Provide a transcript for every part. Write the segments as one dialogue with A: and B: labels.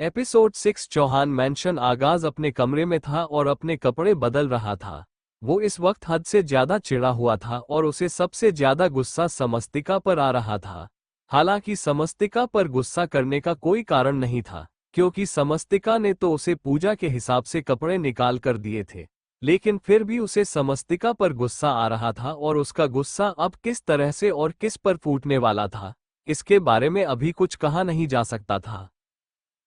A: Episode 6 Chauhan mention. आगाज अपने कमरे में था और अपने कपड़े बदल रहा था। वो इस वक्त हद से ज्यादा चिढ़ा हुआ था और उसे सबसे ज्यादा गुस्सा समस्तिका पर आ रहा था। हालांकि समस्तिका पर गुस्सा करने का कोई कारण नहीं था, क्योंकि समस्तिका ने तो उसे पूजा के हिसाब से कपड़े निकाल कर दिए थे। लेकिन फिर भी उसे समस्तिका पर गुस्सा आ रहा था और उसका गुस्सा अब किस तरह से और किस पर फूटने वाला था, इसके बारे में अभी कुछ कहा नहीं जा सकता था।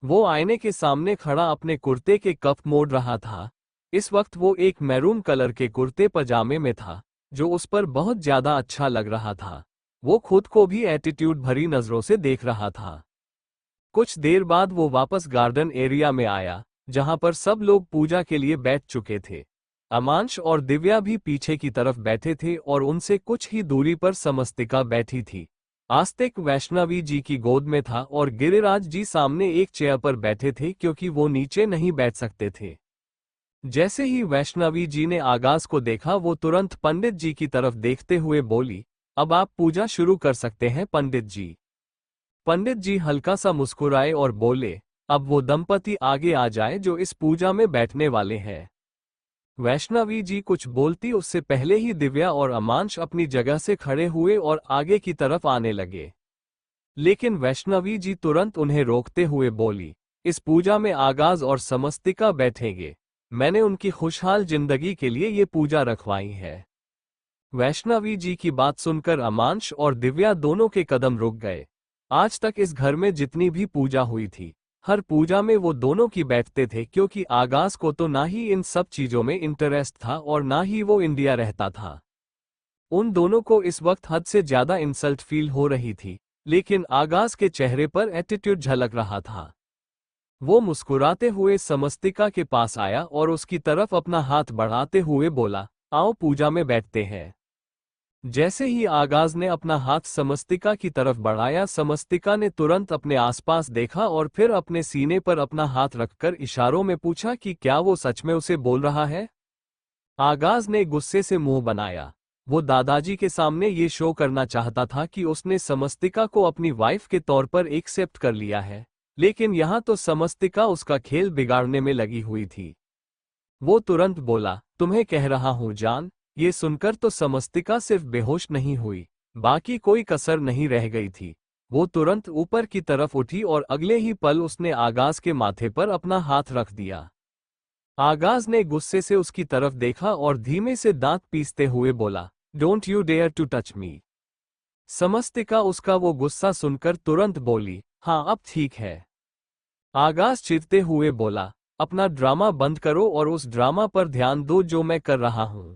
A: वो आईने के सामने खड़ा अपने कुर्ते के कफ मोड़ रहा था। इस वक्त वो एक मैरून कलर के कुर्ते पजामे में था, जो उस पर बहुत ज्यादा अच्छा लग रहा था। वो खुद को भी एटीट्यूड भरी नजरों से देख रहा था। कुछ देर बाद वो वापस गार्डन एरिया में आया, जहां पर सब लोग पूजा के लिए बैठ चुके थे। अमांश और दिव्या भी पीछे की तरफ बैठे थे और उनसे कुछ ही दूरी पर समस्तिका बैठी थी। आस्तिक वैष्णवी जी की गोद में था और गिरिराज जी सामने एक चेयर पर बैठे थे, क्योंकि वो नीचे नहीं बैठ सकते थे। जैसे ही वैष्णवी जी ने आगाज को देखा, वो तुरंत पंडित जी की तरफ देखते हुए बोली, अब आप पूजा शुरू कर सकते हैं पंडित जी। पंडित जी हल्का सा मुस्कुराए और बोले, अब वो दंपति आगे आ जाए जो इस पूजा में बैठने वाले हैं। वैष्णवी जी कुछ बोलती उससे पहले ही दिव्या और अमांश अपनी जगह से खड़े हुए और आगे की तरफ आने लगे। लेकिन वैष्णवी जी तुरंत उन्हें रोकते हुए बोली, इस पूजा में आगाज और समस्तिका बैठेंगे। मैंने उनकी खुशहाल जिंदगी के लिए ये पूजा रखवाई है। वैष्णवी जी की बात सुनकर अमांश और दिव्या दोनों के कदम रुक गए। आज तक इस घर में जितनी भी पूजा हुई थी, हर पूजा में वो दोनों की बैठते थे, क्योंकि आगाज को तो ना ही इन सब चीजों में इंटरेस्ट था और ना ही वो इंडिया रहता था। उन दोनों को इस वक्त हद से ज्यादा इंसल्ट फील हो रही थी, लेकिन आगाज के चेहरे पर एटीट्यूड झलक रहा था। वो मुस्कुराते हुए समस्तिका के पास आया और उसकी तरफ अपना हाथ बढ़ाते हुए बोला, आओ पूजा में बैठते हैं। जैसे ही आगाज ने अपना हाथ समस्तिका की तरफ बढ़ाया, समस्तिका ने तुरंत अपने आसपास देखा और फिर अपने सीने पर अपना हाथ रखकर इशारों में पूछा कि क्या वो सच में उसे बोल रहा है। आगाज ने गुस्से से मुंह बनाया। वो दादाजी के सामने ये शो करना चाहता था कि उसने समस्तिका को अपनी वाइफ के तौर पर एक्सेप्ट कर लिया है, लेकिन यहाँ तो समस्तिका उसका खेल बिगाड़ने में लगी हुई थी। वो तुरंत बोला, तुम्हें कह रहा हूँ जान। ये सुनकर तो समस्तिका सिर्फ बेहोश नहीं हुई, बाकी कोई कसर नहीं रह गई थी। वो तुरंत ऊपर की तरफ उठी और अगले ही पल उसने आगाज के माथे पर अपना हाथ रख दिया। आगाज ने गुस्से से उसकी तरफ देखा और धीमे से दांत पीसते हुए बोला, don't you dare to touch me. Samastika उसका वो गुस्सा सुनकर तुरंत बोली, हाँ अब ठीक है। आगाज चिढ़ते हुए बोला, अपना ड्रामा बंद करो और उस ड्रामा पर ध्यान दो जो मैं कर रहा हूं।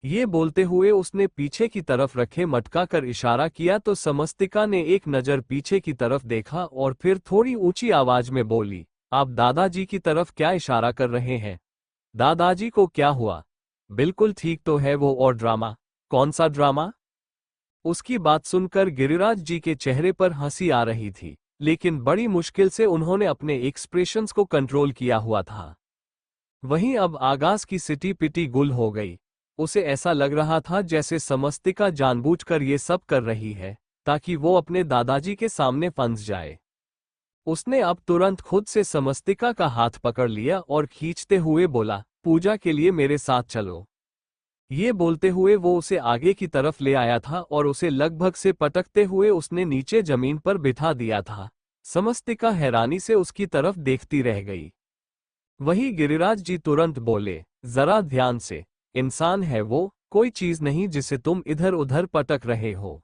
A: ये बोलते हुए उसने पीछे की तरफ रखे मटका कर इशारा किया तो समस्तिका ने एक नजर पीछे की तरफ देखा और फिर थोड़ी ऊंची आवाज में बोली, आप दादाजी की तरफ क्या इशारा कर रहे हैं? दादाजी को क्या हुआ? बिल्कुल ठीक तो है वो, और ड्रामा? कौन सा ड्रामा? उसकी बात सुनकर गिरिराज जी के चेहरे पर हंसी आ रही थी, लेकिन बड़ी मुश्किल से उन्होंने अपने एक्सप्रेशंस को कंट्रोल किया हुआ था। वहीं अब आगाज की सिटी पिटी गुल हो गई। उसे ऐसा लग रहा था जैसे समस्तिका जानबूझकर ये सब कर रही है, ताकि वो अपने दादाजी के सामने फंस जाए। उसने अब तुरंत खुद से समस्तिका का हाथ पकड़ लिया और खींचते हुए बोला, पूजा के लिए मेरे साथ चलो। ये बोलते हुए वो उसे आगे की तरफ ले आया था और उसे लगभग से पटकते हुए उसने नीचे जमीन पर बिठा दिया था। समस्तिका हैरानी से उसकी तरफ देखती रह गई। वही गिरिराज जी तुरंत बोले, जरा ध्यान से, इंसान है वो, कोई चीज नहीं जिसे तुम इधर उधर पटक रहे हो।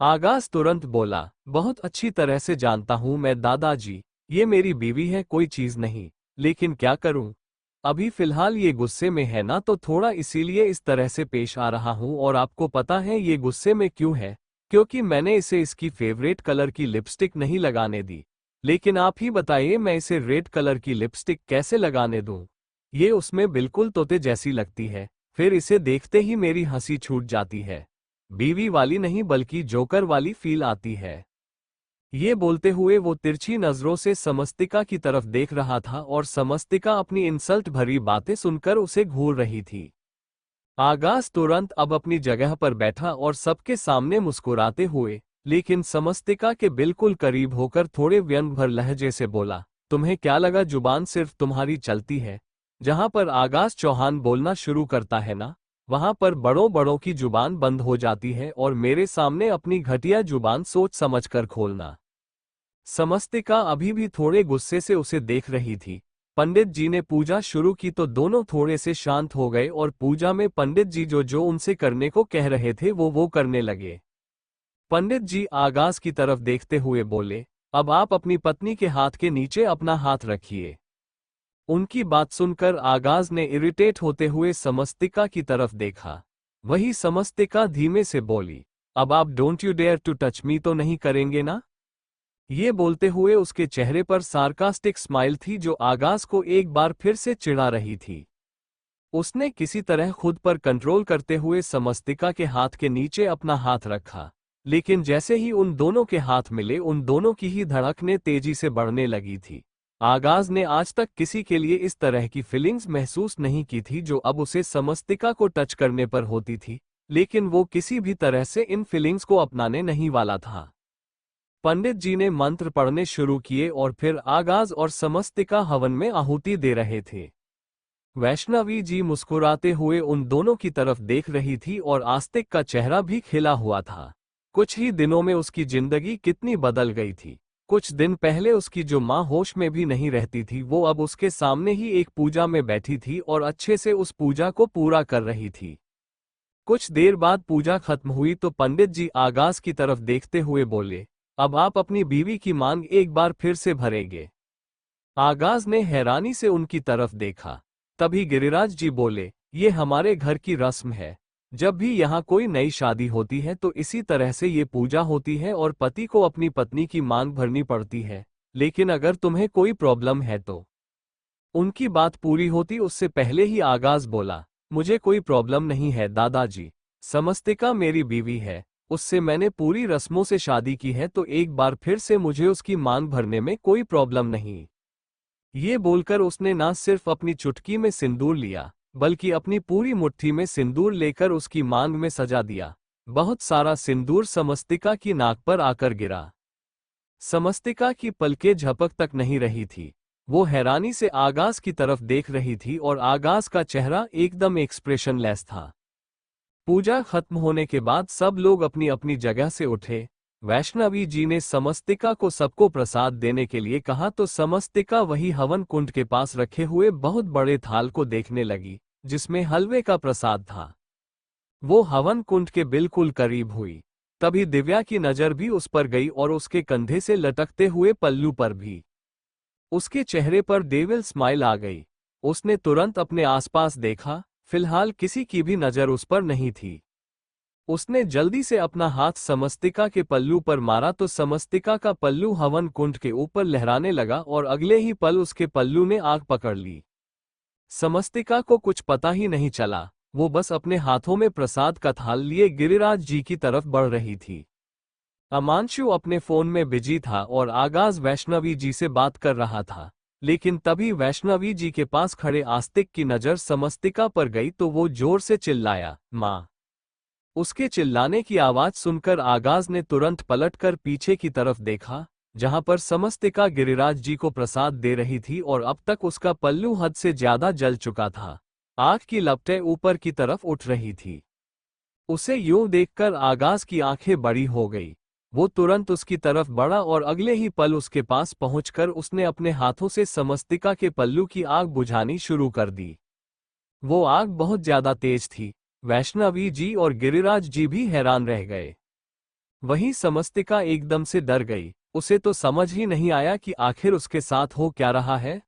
A: आगाज तुरंत बोला, बहुत अच्छी तरह से जानता हूं मैं दादाजी, ये मेरी बीवी है, कोई चीज नहीं। लेकिन क्या करूं, अभी फिलहाल ये गुस्से में है ना, तो थोड़ा इसीलिए इस तरह से पेश आ रहा हूं। और आपको पता है ये गुस्से में क्यों है? क्योंकि मैंने इसे इसकी फेवरेट कलर की लिपस्टिक नहीं लगाने दी। लेकिन आप ही बताइए, मैं इसे रेड कलर की लिपस्टिक कैसे लगाने दूं? ये उसमें बिल्कुल तोते जैसी लगती है। फिर इसे देखते ही मेरी हंसी छूट जाती है। बीवी वाली नहीं बल्कि जोकर वाली फील आती है। ये बोलते हुए वो तिरछी नजरों से समस्तिका की तरफ देख रहा था और समस्तिका अपनी इंसल्ट भरी बातें सुनकर उसे घूर रही थी। आगाज तुरंत अब अपनी जगह पर बैठा और सबके सामने मुस्कुराते हुए लेकिन समस्तिका के बिल्कुल करीब होकर थोड़े व्यंग भर लहजे से बोला, तुम्हें क्या लगा जुबान सिर्फ तुम्हारी चलती है? जहां पर आगाज चौहान बोलना शुरू करता है ना, वहां पर बड़ों बड़ों की जुबान बंद हो जाती है और मेरे सामने अपनी घटिया जुबान सोच समझ कर खोलना। समस्तिका अभी भी थोड़े गुस्से से उसे देख रही थी। पंडित जी ने पूजा शुरू की तो दोनों थोड़े से शांत हो गए और पूजा में पंडित जी जो जो उनसे करने को कह रहे थे वो करने लगे। पंडित जी आगाज की तरफ देखते हुए बोले, अब आप अपनी पत्नी के हाथ के नीचे अपना हाथ रखिए। उनकी बात सुनकर आगाज ने इरिटेट होते हुए समस्तिका की तरफ देखा। वही समस्तिका धीमे से बोली, अब आप don't you dare to touch me तो नहीं करेंगे ना? ये बोलते हुए उसके चेहरे पर सार्कास्टिक स्माइल थी जो आगाज को एक बार फिर से चिढ़ा रही थी। उसने किसी तरह खुद पर कंट्रोल करते हुए समस्तिका के हाथ के नीचे अपना हाथ रखा, लेकिन जैसे ही उन दोनों के हाथ मिले उन दोनों की ही धड़कनें तेजी से बढ़ने लगी थी। आगाज ने आज तक किसी के लिए इस तरह की फीलिंग्स महसूस नहीं की थी जो अब उसे समस्तिका को टच करने पर होती थी, लेकिन वो किसी भी तरह से इन फीलिंग्स को अपनाने नहीं वाला था। पंडित जी ने मंत्र पढ़ने शुरू किए और फिर आगाज और समस्तिका हवन में आहुति दे रहे थे। वैष्णवी जी मुस्कुराते हुए उन दोनों की तरफ देख रही थी और आस्तिक का चेहरा भी खिला हुआ था। कुछ ही दिनों में उसकी जिंदगी कितनी बदल गई थी। कुछ दिन पहले उसकी जो माँ होश में भी नहीं रहती थी वो अब उसके सामने ही एक पूजा में बैठी थी और अच्छे से उस पूजा को पूरा कर रही थी। कुछ देर बाद पूजा खत्म हुई तो पंडित जी आगाज की तरफ देखते हुए बोले, अब आप अपनी बीवी की मांग एक बार फिर से भरेंगे। आगाज ने हैरानी से उनकी तरफ देखा। तभी गिरिराज जी बोले, ये हमारे घर की रस्म है। जब भी यहाँ कोई नई शादी होती है तो इसी तरह से ये पूजा होती है और पति को अपनी पत्नी की मांग भरनी पड़ती है। लेकिन अगर तुम्हें कोई प्रॉब्लम है तो। उनकी बात पूरी होती उससे पहले ही आगाज बोला, मुझे कोई प्रॉब्लम नहीं है दादाजी। समस्तिका मेरी बीवी है, उससे मैंने पूरी रस्मों से शादी की है तो एक बार फिर से मुझे उसकी मांग भरने में कोई प्रॉब्लम नहीं। ये बोलकर उसने ना सिर्फ अपनी चुटकी में सिंदूर लिया बल्कि अपनी पूरी मुट्ठी में सिंदूर लेकर उसकी मांग में सजा दिया। बहुत सारा सिंदूर समस्तिका की नाक पर आकर गिरा। समस्तिका की पलकें झपक तक नहीं रही थी। वो हैरानी से आगाज की तरफ देख रही थी और आगाज का चेहरा एकदम एक्सप्रेशनलेस था। पूजा खत्म होने के बाद सब लोग अपनी अपनी जगह से उठे। वैष्णवी जी ने समस्तिका को सबको प्रसाद देने के लिए कहा तो समस्तिका वही हवन कुंड के पास रखे हुए बहुत बड़े थाल को देखने लगी जिसमें हलवे का प्रसाद था। वो हवन कुंड के बिल्कुल करीब हुई। तभी दिव्या की नजर भी उस पर गई और उसके कंधे से लटकते हुए पल्लू पर भी। उसके चेहरे पर डेविल स्माइल आ गई। उसने तुरंत अपने आसपास देखा, फिलहाल किसी की भी नजर उस पर नहीं थी। उसने जल्दी से अपना हाथ समस्तिका के पल्लू पर मारा तो समस्तिका का पल्लू हवन कुंड के ऊपर लहराने लगा और अगले ही पल उसके पल्लू ने आग पकड़ ली। समस्तिका को कुछ पता ही नहीं चला, वो बस अपने हाथों में प्रसाद का थाल लिए गिरिराज जी की तरफ बढ़ रही थी। अमांशु अपने फोन में बिजी था और आगाज वैष्णवी जी से बात कर रहा था, लेकिन तभी वैष्णवी जी के पास खड़े आस्तिक की नजर समस्तिका पर गई तो वो जोर से चिल्लाया, माँ। उसके चिल्लाने की आवाज सुनकर आगाज ने तुरंत पलटकर पीछे की तरफ देखा, जहां पर समस्तिका गिरिराज जी को प्रसाद दे रही थी और अब तक उसका पल्लू हद से ज्यादा जल चुका था। आग की लपटें ऊपर की तरफ उठ रही थी। उसे यूं देखकर आगाज की आंखें बड़ी हो गई। वो तुरंत उसकी तरफ बढ़ा और अगले ही पल उसके पास पहुंचकर उसने अपने हाथों से समस्तिका के पल्लू की आग बुझानी शुरू कर दी। वो आग बहुत ज्यादा तेज थी। वैष्णवी जी और गिरिराज जी भी हैरान रह गए। वहीं समस्तिका एकदम से डर गई। उसे तो समझ ही नहीं आया कि आखिर उसके साथ हो क्या रहा है।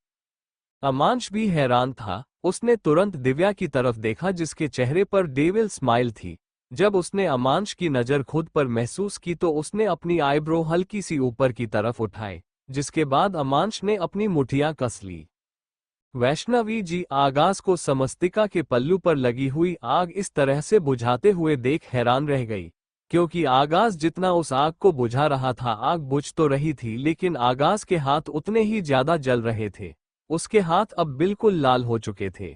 A: अमांश भी हैरान था। उसने तुरंत दिव्या की तरफ देखा जिसके चेहरे पर डेविल स्माइल थी। जब उसने अमांश की नजर खुद पर महसूस की तो उसने अपनी आईब्रो हल्की सी ऊपर की तरफ उठाए, जिसके बाद अमांश ने अपनी मुठियां कस ली। वैष्णवी जी आगाज को समस्तिका के पल्लू पर लगी हुई आग इस तरह से बुझाते हुए देख हैरान रह गई, क्योंकि आगाज जितना उस आग को बुझा रहा था आग बुझ तो रही थी लेकिन आगाज के हाथ उतने ही ज्यादा जल रहे थे। उसके हाथ अब बिल्कुल लाल हो चुके थे।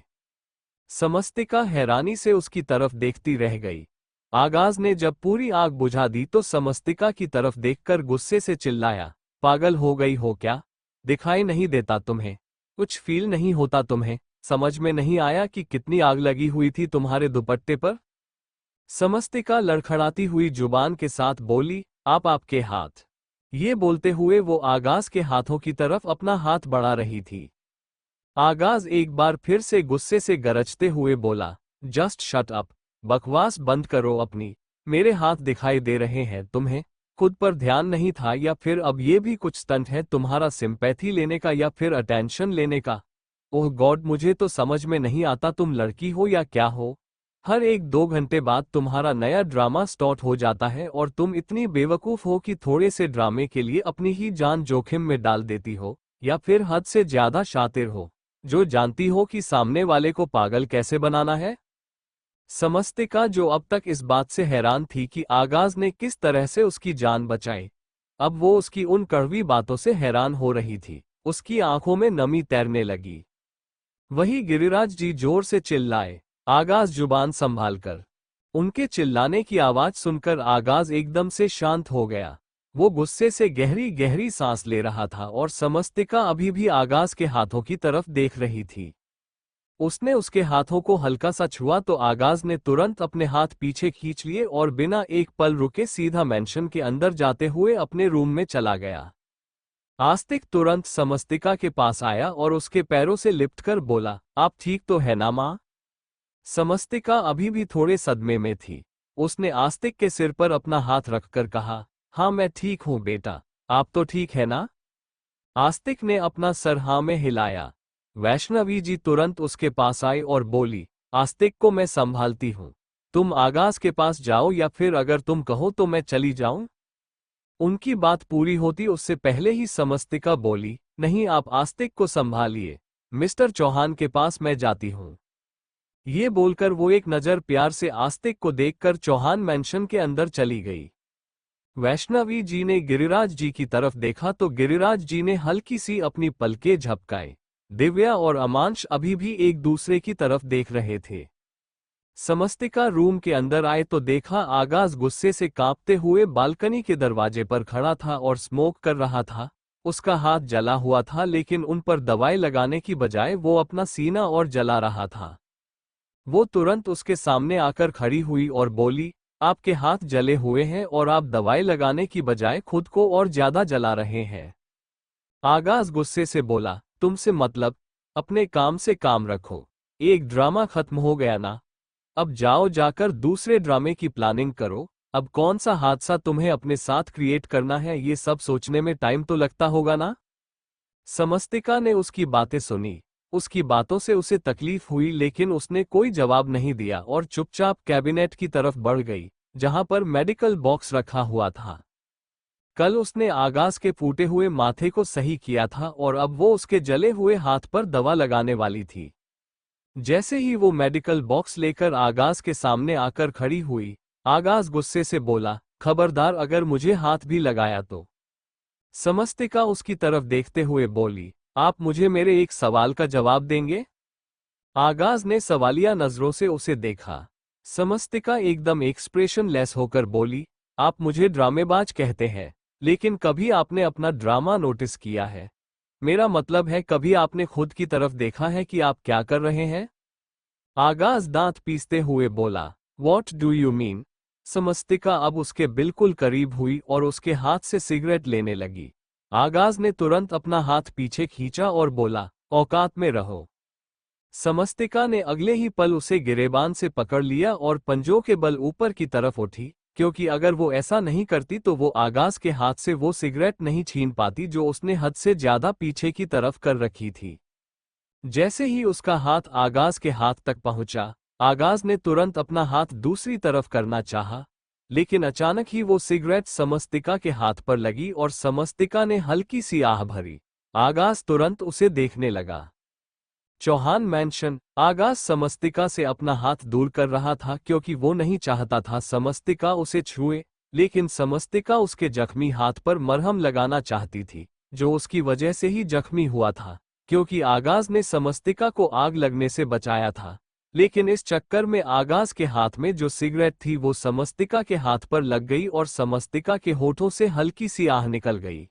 A: समस्तिका हैरानी से उसकी तरफ देखती रह गई। आगाज ने जब पूरी आग बुझा दी तो समस्तिका की तरफ देखकर गुस्से से चिल्लाया, पागल हो गई हो क्या? दिखाई नहीं देता तुम्हें? कुछ फील नहीं होता तुम्हें? समझ में नहीं आया कि कितनी आग लगी हुई थी तुम्हारे दुपट्टे पर? समस्तिका लड़खड़ाती हुई जुबान के साथ बोली, आपके हाथ। ये बोलते हुए वो आगाज के हाथों की तरफ अपना हाथ बढ़ा रही थी। आगाज एक बार फिर से गुस्से से गरजते हुए बोला, जस्ट शट अप, बकवास बंद करो अपनी। मेरे हाथ दिखाई दे रहे हैं तुम्हें? खुद पर ध्यान नहीं था या फिर अब ये भी कुछ स्टंट है तुम्हारा, सिंपैथी लेने का या फिर अटेंशन लेने का? ओह गॉड, मुझे तो समझ में नहीं आता तुम लड़की हो या क्या हो। हर 1-2 घंटे बाद तुम्हारा नया ड्रामा स्टार्ट हो जाता है और तुम इतनी बेवकूफ हो कि थोड़े से ड्रामे के लिए अपनी ही जान जोखिम में डाल देती हो, या फिर हद से ज्यादा शातिर हो, जो जानती हो कि सामने वाले को पागल कैसे बनाना है। समस्तिका, जो अब तक इस बात से हैरान थी कि आगाज ने किस तरह से उसकी जान बचाई, अब वो उसकी उन कड़वी बातों से हैरान हो रही थी। उसकी आंखों में नमी तैरने लगी। वही गिरिराज जी जोर से चिल्लाए, आगाज जुबान संभालकर। उनके चिल्लाने की आवाज सुनकर आगाज एकदम से शांत हो गया। वो गुस्से से गहरी गहरी सांस ले रहा था और समस्तिका अभी भी आगाज के हाथों की तरफ देख रही थी। उसने उसके हाथों को हल्का सा छुआ तो आगाज ने तुरंत अपने हाथ पीछे खींच लिए और बिना एक पल रुके सीधा मेंशन के अंदर जाते हुए अपने रूम में चला गया। आस्तिक तुरंत समस्तिका के पास आया और उसके पैरों से लिपटकर बोला, आप ठीक तो है ना माँ? समस्तिका अभी भी थोड़े सदमे में थी। उसने आस्तिक के सिर पर अपना हाथ रखकर कहा, हाँ मैं ठीक हूँ बेटा, आप तो ठीक है ना? आस्तिक ने अपना सर हाँ में हिलाया। वैष्णवी जी तुरंत उसके पास आई और बोली, आस्तिक को मैं संभालती हूँ, तुम आगाज के पास जाओ या फिर अगर तुम कहो तो मैं चली जाऊं? उनकी बात पूरी होती उससे पहले ही समस्तिका बोली, नहीं आप आस्तिक को संभालिए, मिस्टर चौहान के पास मैं जाती हूँ। ये बोलकर वो एक नज़र प्यार से आस्तिक को देखकर चौहान मैंशन के अंदर चली गई। वैष्णवी जी ने गिरिराज जी की तरफ देखा तो गिरिराज जी ने हल्की सी अपनी पलकें झपकाई। दिव्या और अमांश अभी भी एक दूसरे की तरफ देख रहे थे। समस्तिका रूम के अंदर आए तो देखा आगाज गुस्से से कांपते हुए बालकनी के दरवाजे पर खड़ा था और स्मोक कर रहा था। उसका हाथ जला हुआ था लेकिन उन पर दवाई लगाने की बजाय वो अपना सीना और जला रहा था। वो तुरंत उसके सामने आकर खड़ी हुई और बोली, आपके हाथ जले हुए हैं और आप दवाई लगाने की बजाय खुद को और ज्यादा जला रहे हैं। आगाज गुस्से से बोला, तुमसे मतलब, अपने काम से काम रखो। एक ड्रामा खत्म हो गया ना, अब जाओ जाकर दूसरे ड्रामे की प्लानिंग करो। अब कौन सा हादसा तुम्हें अपने साथ क्रिएट करना है ये सब सोचने में टाइम तो लगता होगा ना। समस्तिका ने उसकी बातें सुनी। उसकी बातों से उसे तकलीफ हुई लेकिन उसने कोई जवाब नहीं दिया और चुपचाप कैबिनेट की तरफ बढ़ गई, जहां पर मेडिकल बॉक्स रखा हुआ था। कल उसने आगाज के फूटे हुए माथे को सही किया था और अब वो उसके जले हुए हाथ पर दवा लगाने वाली थी। जैसे ही वो मेडिकल बॉक्स लेकर आगाज के सामने आकर खड़ी हुई, आगाज गुस्से से बोला, खबरदार अगर मुझे हाथ भी लगाया तो। समस्तिका उसकी तरफ देखते हुए बोली, आप मुझे मेरे एक सवाल का जवाब देंगे? आगाज ने सवालिया नजरों से उसे देखा। समस्तिका एकदम एक्सप्रेशन लेस होकर बोली, आप मुझे ड्रामेबाज कहते हैं, लेकिन कभी आपने अपना ड्रामा नोटिस किया है? मेरा मतलब है कभी आपने खुद की तरफ देखा है कि आप क्या कर रहे हैं? आगाज दांत पीसते हुए बोला, वॉट डू यू मीन? समस्तिका अब उसके बिल्कुल करीब हुई और उसके हाथ से सिगरेट लेने लगी। आगाज ने तुरंत अपना हाथ पीछे खींचा और बोला, औकात में रहो। समस्तिका ने अगले ही पल उसे गिरेबान से पकड़ लिया और पंजों के बल ऊपर की तरफ उठी, क्योंकि अगर वो ऐसा नहीं करती तो वो आगाज के हाथ से वो सिगरेट नहीं छीन पाती जो उसने हद से ज्यादा पीछे की तरफ कर रखी थी। जैसे ही उसका हाथ आगाज के हाथ तक पहुंचा, आगाज ने तुरंत अपना हाथ दूसरी तरफ करना चाहा, लेकिन अचानक ही वो सिगरेट समस्तिका के हाथ पर लगी और समस्तिका ने हल्की सी आह भरी। आगाज तुरंत उसे देखने लगा। चौहान मैंशन। आगाज समस्तिका से अपना हाथ दूर कर रहा था क्योंकि वो नहीं चाहता था समस्तिका उसे छुए, लेकिन समस्तिका उसके जख्मी हाथ पर मरहम लगाना चाहती थी, जो उसकी वजह से ही जख्मी हुआ था, क्योंकि आगाज ने समस्तिका को आग लगने से बचाया था। लेकिन इस चक्कर में आगाज के हाथ में जो सिगरेट थी वो समस्तिका के हाथ पर लग गई और समस्तिका के होठों से हल्की सी आह निकल गई।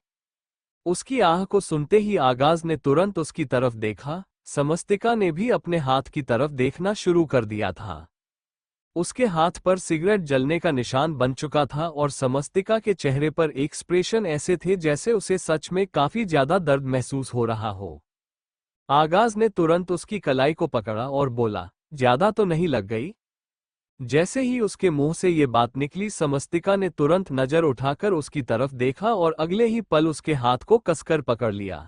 A: उसकी आह को सुनते ही आगाज ने तुरंत उसकी तरफ देखा। समस्तिका ने भी अपने हाथ की तरफ देखना शुरू कर दिया था। उसके हाथ पर सिगरेट जलने का निशान बन चुका था और समस्तिका के चेहरे पर एक्सप्रेशन ऐसे थे जैसे उसे सच में काफी ज्यादा दर्द महसूस हो रहा हो। आगाज ने तुरंत उसकी कलाई को पकड़ा और बोला, ज्यादा तो नहीं लग गई? जैसे ही उसके मुंह से ये बात निकली, समस्तिका ने तुरंत नजर उठाकर उसकी तरफ देखा और अगले ही पल उसके हाथ को कसकर पकड़ लिया।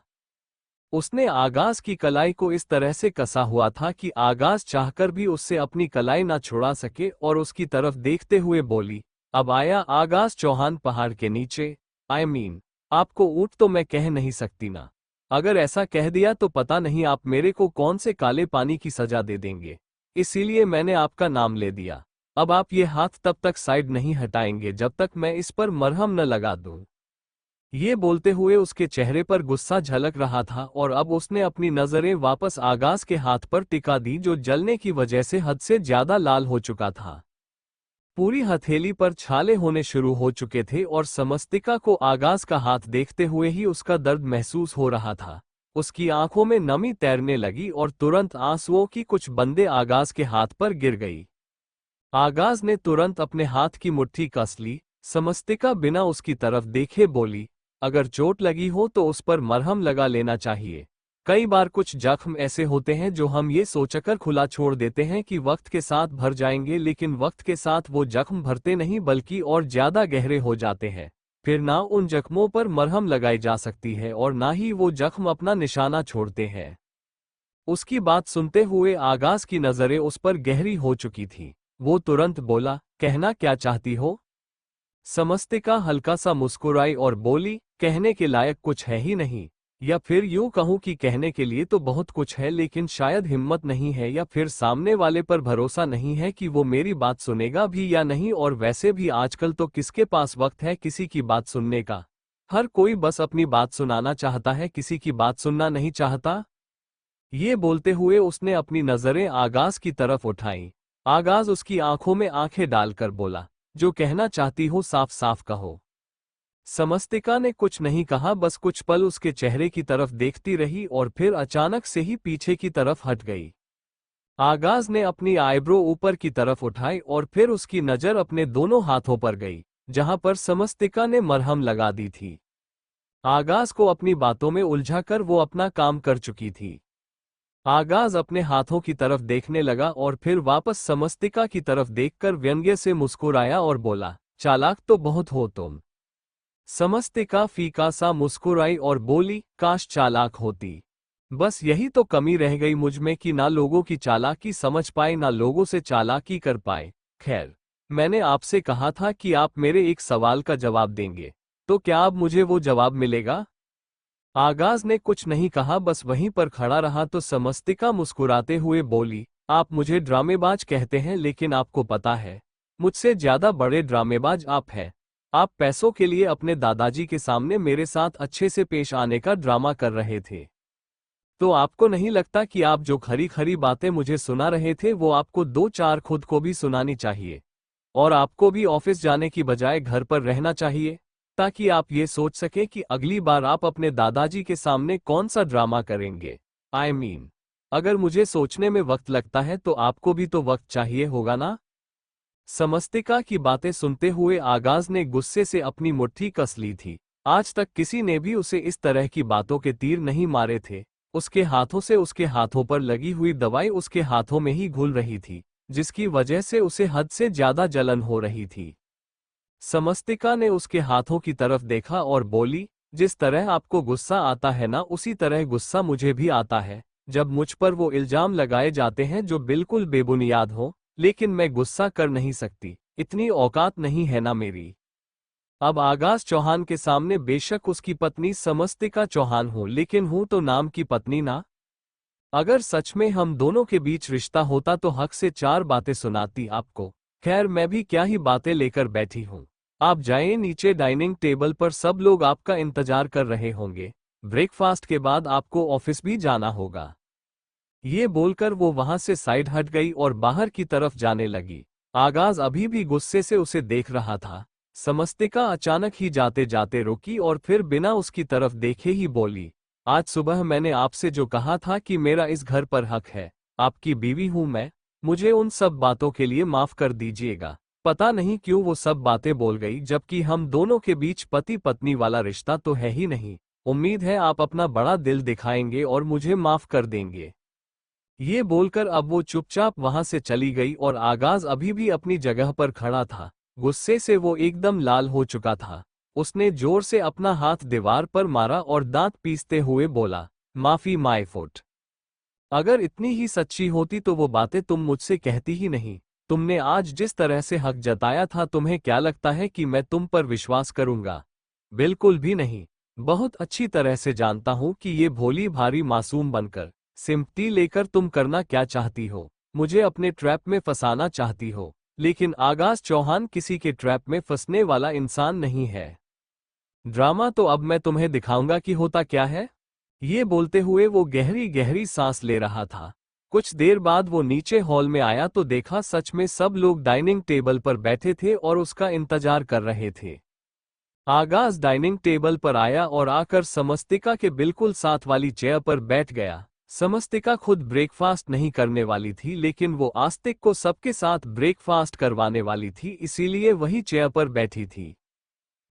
A: उसने आगाज की कलाई को इस तरह से कसा हुआ था कि आगाज चाहकर भी उससे अपनी कलाई ना छुड़ा सके और उसकी तरफ देखते हुए बोली, अब आया आगाज चौहान पहाड़ के नीचे। आपको ऊँट तो मैं कह नहीं सकती ना। अगर ऐसा कह दिया तो पता नहीं आप मेरे को कौन से काले पानी की सजा दे देंगे, इसीलिए मैंने आपका नाम ले दिया। अब आप ये हाथ तब तक साइड नहीं हटाएंगे जब तक मैं इस पर मरहम न लगा दूं। ये बोलते हुए उसके चेहरे पर गुस्सा झलक रहा था और अब उसने अपनी नजरें वापस आगाज के हाथ पर टिका दी जो जलने की वजह से हद से ज्यादा लाल हो चुका था। पूरी हथेली पर छाले होने शुरू हो चुके थे और समस्तिका को आगाज का हाथ देखते हुए ही उसका दर्द महसूस हो रहा था। उसकी आंखों में नमी तैरने लगी और तुरंत आंसुओं की कुछ बूंदें आगाज के हाथ पर गिर गई। आगाज ने तुरंत अपने हाथ की मुट्ठी कस ली। समस्तिका बिना उसकी तरफ देखे बोली, अगर चोट लगी हो तो उस पर मरहम लगा लेना चाहिए। कई बार कुछ जख्म ऐसे होते हैं जो हम ये सोचकर खुला छोड़ देते हैं कि वक्त के साथ भर जाएंगे, लेकिन वक्त के साथ वो जख्म भरते नहीं बल्कि और ज्यादा गहरे हो जाते हैं। फिर ना उन जख्मों पर मरहम लगाई जा सकती है और ना ही वो जख्म अपना निशाना छोड़ते हैं। उसकी बात सुनते हुए आगाज की नजरें उस पर गहरी हो चुकी थी। वो तुरंत बोला, कहना क्या चाहती हो? समस्तिका हल्का सा मुस्कुराई और बोली, कहने के लायक कुछ है ही नहीं, या फिर यूं कहूं कि कहने के लिए तो बहुत कुछ है लेकिन शायद हिम्मत नहीं है या फिर सामने वाले पर भरोसा नहीं है कि वो मेरी बात सुनेगा भी या नहीं। और वैसे भी आजकल तो किसके पास वक्त है किसी की बात सुनने का? हर कोई बस अपनी बात सुनाना चाहता है, किसी की बात सुनना नहीं चाहता। ये बोलते हुए उसने अपनी नजरें आगाज की तरफ उठाईं। आगाज उसकी आंखों में आंखें डालकर बोला, जो कहना चाहती हो साफ साफ कहो। समस्तिका ने कुछ नहीं कहा, बस कुछ पल उसके चेहरे की तरफ देखती रही और फिर अचानक से ही पीछे की तरफ हट गई। आगाज ने अपनी आईब्रो ऊपर की तरफ उठाई और फिर उसकी नजर अपने दोनों हाथों पर गई जहां पर समस्तिका ने मरहम लगा दी थी। आगाज को अपनी बातों में उलझाकर वो अपना काम कर चुकी थी। आगाज अपने हाथों की तरफ देखने लगा और फिर वापस समस्तिका की तरफ देखकर व्यंग्य से मुस्कुराया और बोला, चालाक तो बहुत हो तुम। समस्तिका फीका सा मुस्कुराई और बोली, काश चालाक होती। बस यही तो कमी रह गई मुझ में कि ना लोगों की चालाकी समझ पाए ना लोगों से चालाकी कर पाए। खैर, मैंने आपसे कहा था कि आप मेरे एक सवाल का जवाब देंगे, तो क्या अब मुझे वो जवाब मिलेगा? आगाज ने कुछ नहीं कहा, बस वहीं पर खड़ा रहा तो समस्तिका मुस्कुराते हुए बोली, आप मुझे ड्रामेबाज कहते हैं लेकिन आपको पता है मुझसे ज्यादा बड़े ड्रामेबाज आप हैं। आप पैसों के लिए अपने दादाजी के सामने मेरे साथ अच्छे से पेश आने का ड्रामा कर रहे थे। तो आपको नहीं लगता कि आप जो खरी खरी बातें मुझे सुना रहे थे वो आपको दो चार खुद को भी सुनानी चाहिए और आपको भी ऑफिस जाने की बजाय घर पर रहना चाहिए, ताकि आप ये सोच सके कि अगली बार आप अपने दादाजी के सामने कौन सा ड्रामा करेंगे। अगर मुझे सोचने में वक्त लगता है तो आपको भी तो वक्त चाहिए होगा ना? समस्तिका की बातें सुनते हुए आगाज ने गुस्से से अपनी मुट्ठी कस ली थी। आज तक किसी ने भी उसे इस तरह की बातों के तीर नहीं मारे थे। उसके हाथों से उसके हाथों पर लगी हुई दवाई उसके हाथों में ही घुल रही थी, जिसकी वजह से उसे हद से ज्यादा जलन हो रही थी। समस्तिका ने उसके हाथों की तरफ देखा और बोली, जिस तरह आपको गुस्सा आता है ना उसी तरह गुस्सा मुझे भी आता है जब मुझ पर वो इल्जाम लगाए जाते हैं जो बिल्कुल बेबुनियाद हो, लेकिन मैं गुस्सा कर नहीं सकती, इतनी औकात नहीं है ना मेरी। अब आगाज चौहान के सामने बेशक उसकी पत्नी समस्तिका चौहान हो, लेकिन हूं तो नाम की पत्नी ना। अगर सच में हम दोनों के बीच रिश्ता होता तो हक से चार बातें सुनाती आपको। खैर, मैं भी क्या ही बातें लेकर बैठी हूं। आप जाएं नीचे, डाइनिंग टेबल पर सब लोग आपका इंतजार कर रहे होंगे। ब्रेकफास्ट के बाद आपको ऑफिस भी जाना होगा। ये बोलकर वो वहां से साइड हट गई और बाहर की तरफ जाने लगी। आगाज अभी भी गुस्से से उसे देख रहा था। समस्तिका अचानक ही जाते जाते रुकी और फिर बिना उसकी तरफ देखे ही बोली, आज सुबह मैंने आपसे जो कहा था कि मेरा इस घर पर हक है, आपकी बीवी हूं मैं, मुझे उन सब बातों के लिए माफ कर दीजिएगा। पता नहीं क्यों वो सब बातें बोल गई, जबकि हम दोनों के बीच पति पत्नी वाला रिश्ता तो है ही नहीं। उम्मीद है आप अपना बड़ा दिल दिखाएंगे और मुझे माफ कर देंगे। ये बोलकर अब वो चुपचाप वहां से चली गई और आगाज अभी भी अपनी जगह पर खड़ा था। गुस्से से वो एकदम लाल हो चुका था। उसने जोर से अपना हाथ दीवार पर मारा और दांत पीसते हुए बोला, माफी माय फुट। अगर इतनी ही सच्ची होती तो वो बातें तुम मुझसे कहती ही नहीं। तुमने आज जिस तरह से हक जताया था, तुम्हें क्या लगता है कि मैं तुम पर विश्वास करूंगा? बिल्कुल भी नहीं। बहुत अच्छी तरह से जानता हूं कि ये भोली भारी मासूम बनकर सिंपैथी लेकर तुम करना क्या चाहती हो, मुझे अपने ट्रैप में फंसाना चाहती हो। लेकिन आगाज चौहान किसी के ट्रैप में फंसने वाला इंसान नहीं है। ड्रामा तो अब मैं तुम्हें दिखाऊंगा कि होता क्या है। ये बोलते हुए वो गहरी गहरी सांस ले रहा था। कुछ देर बाद वो नीचे हॉल में आया तो देखा सच में सब लोग डाइनिंग टेबल पर बैठे थे और उसका इंतजार कर रहे थे। आगाज डाइनिंग टेबल पर आया और आकर समस्तिका के बिल्कुल साथ वाली चेयर पर बैठ गया। समस्तिका खुद ब्रेकफास्ट नहीं करने वाली थी, लेकिन वो आस्तिक को सबके साथ ब्रेकफास्ट करवाने वाली थी, इसीलिए वही चेयर पर बैठी थी।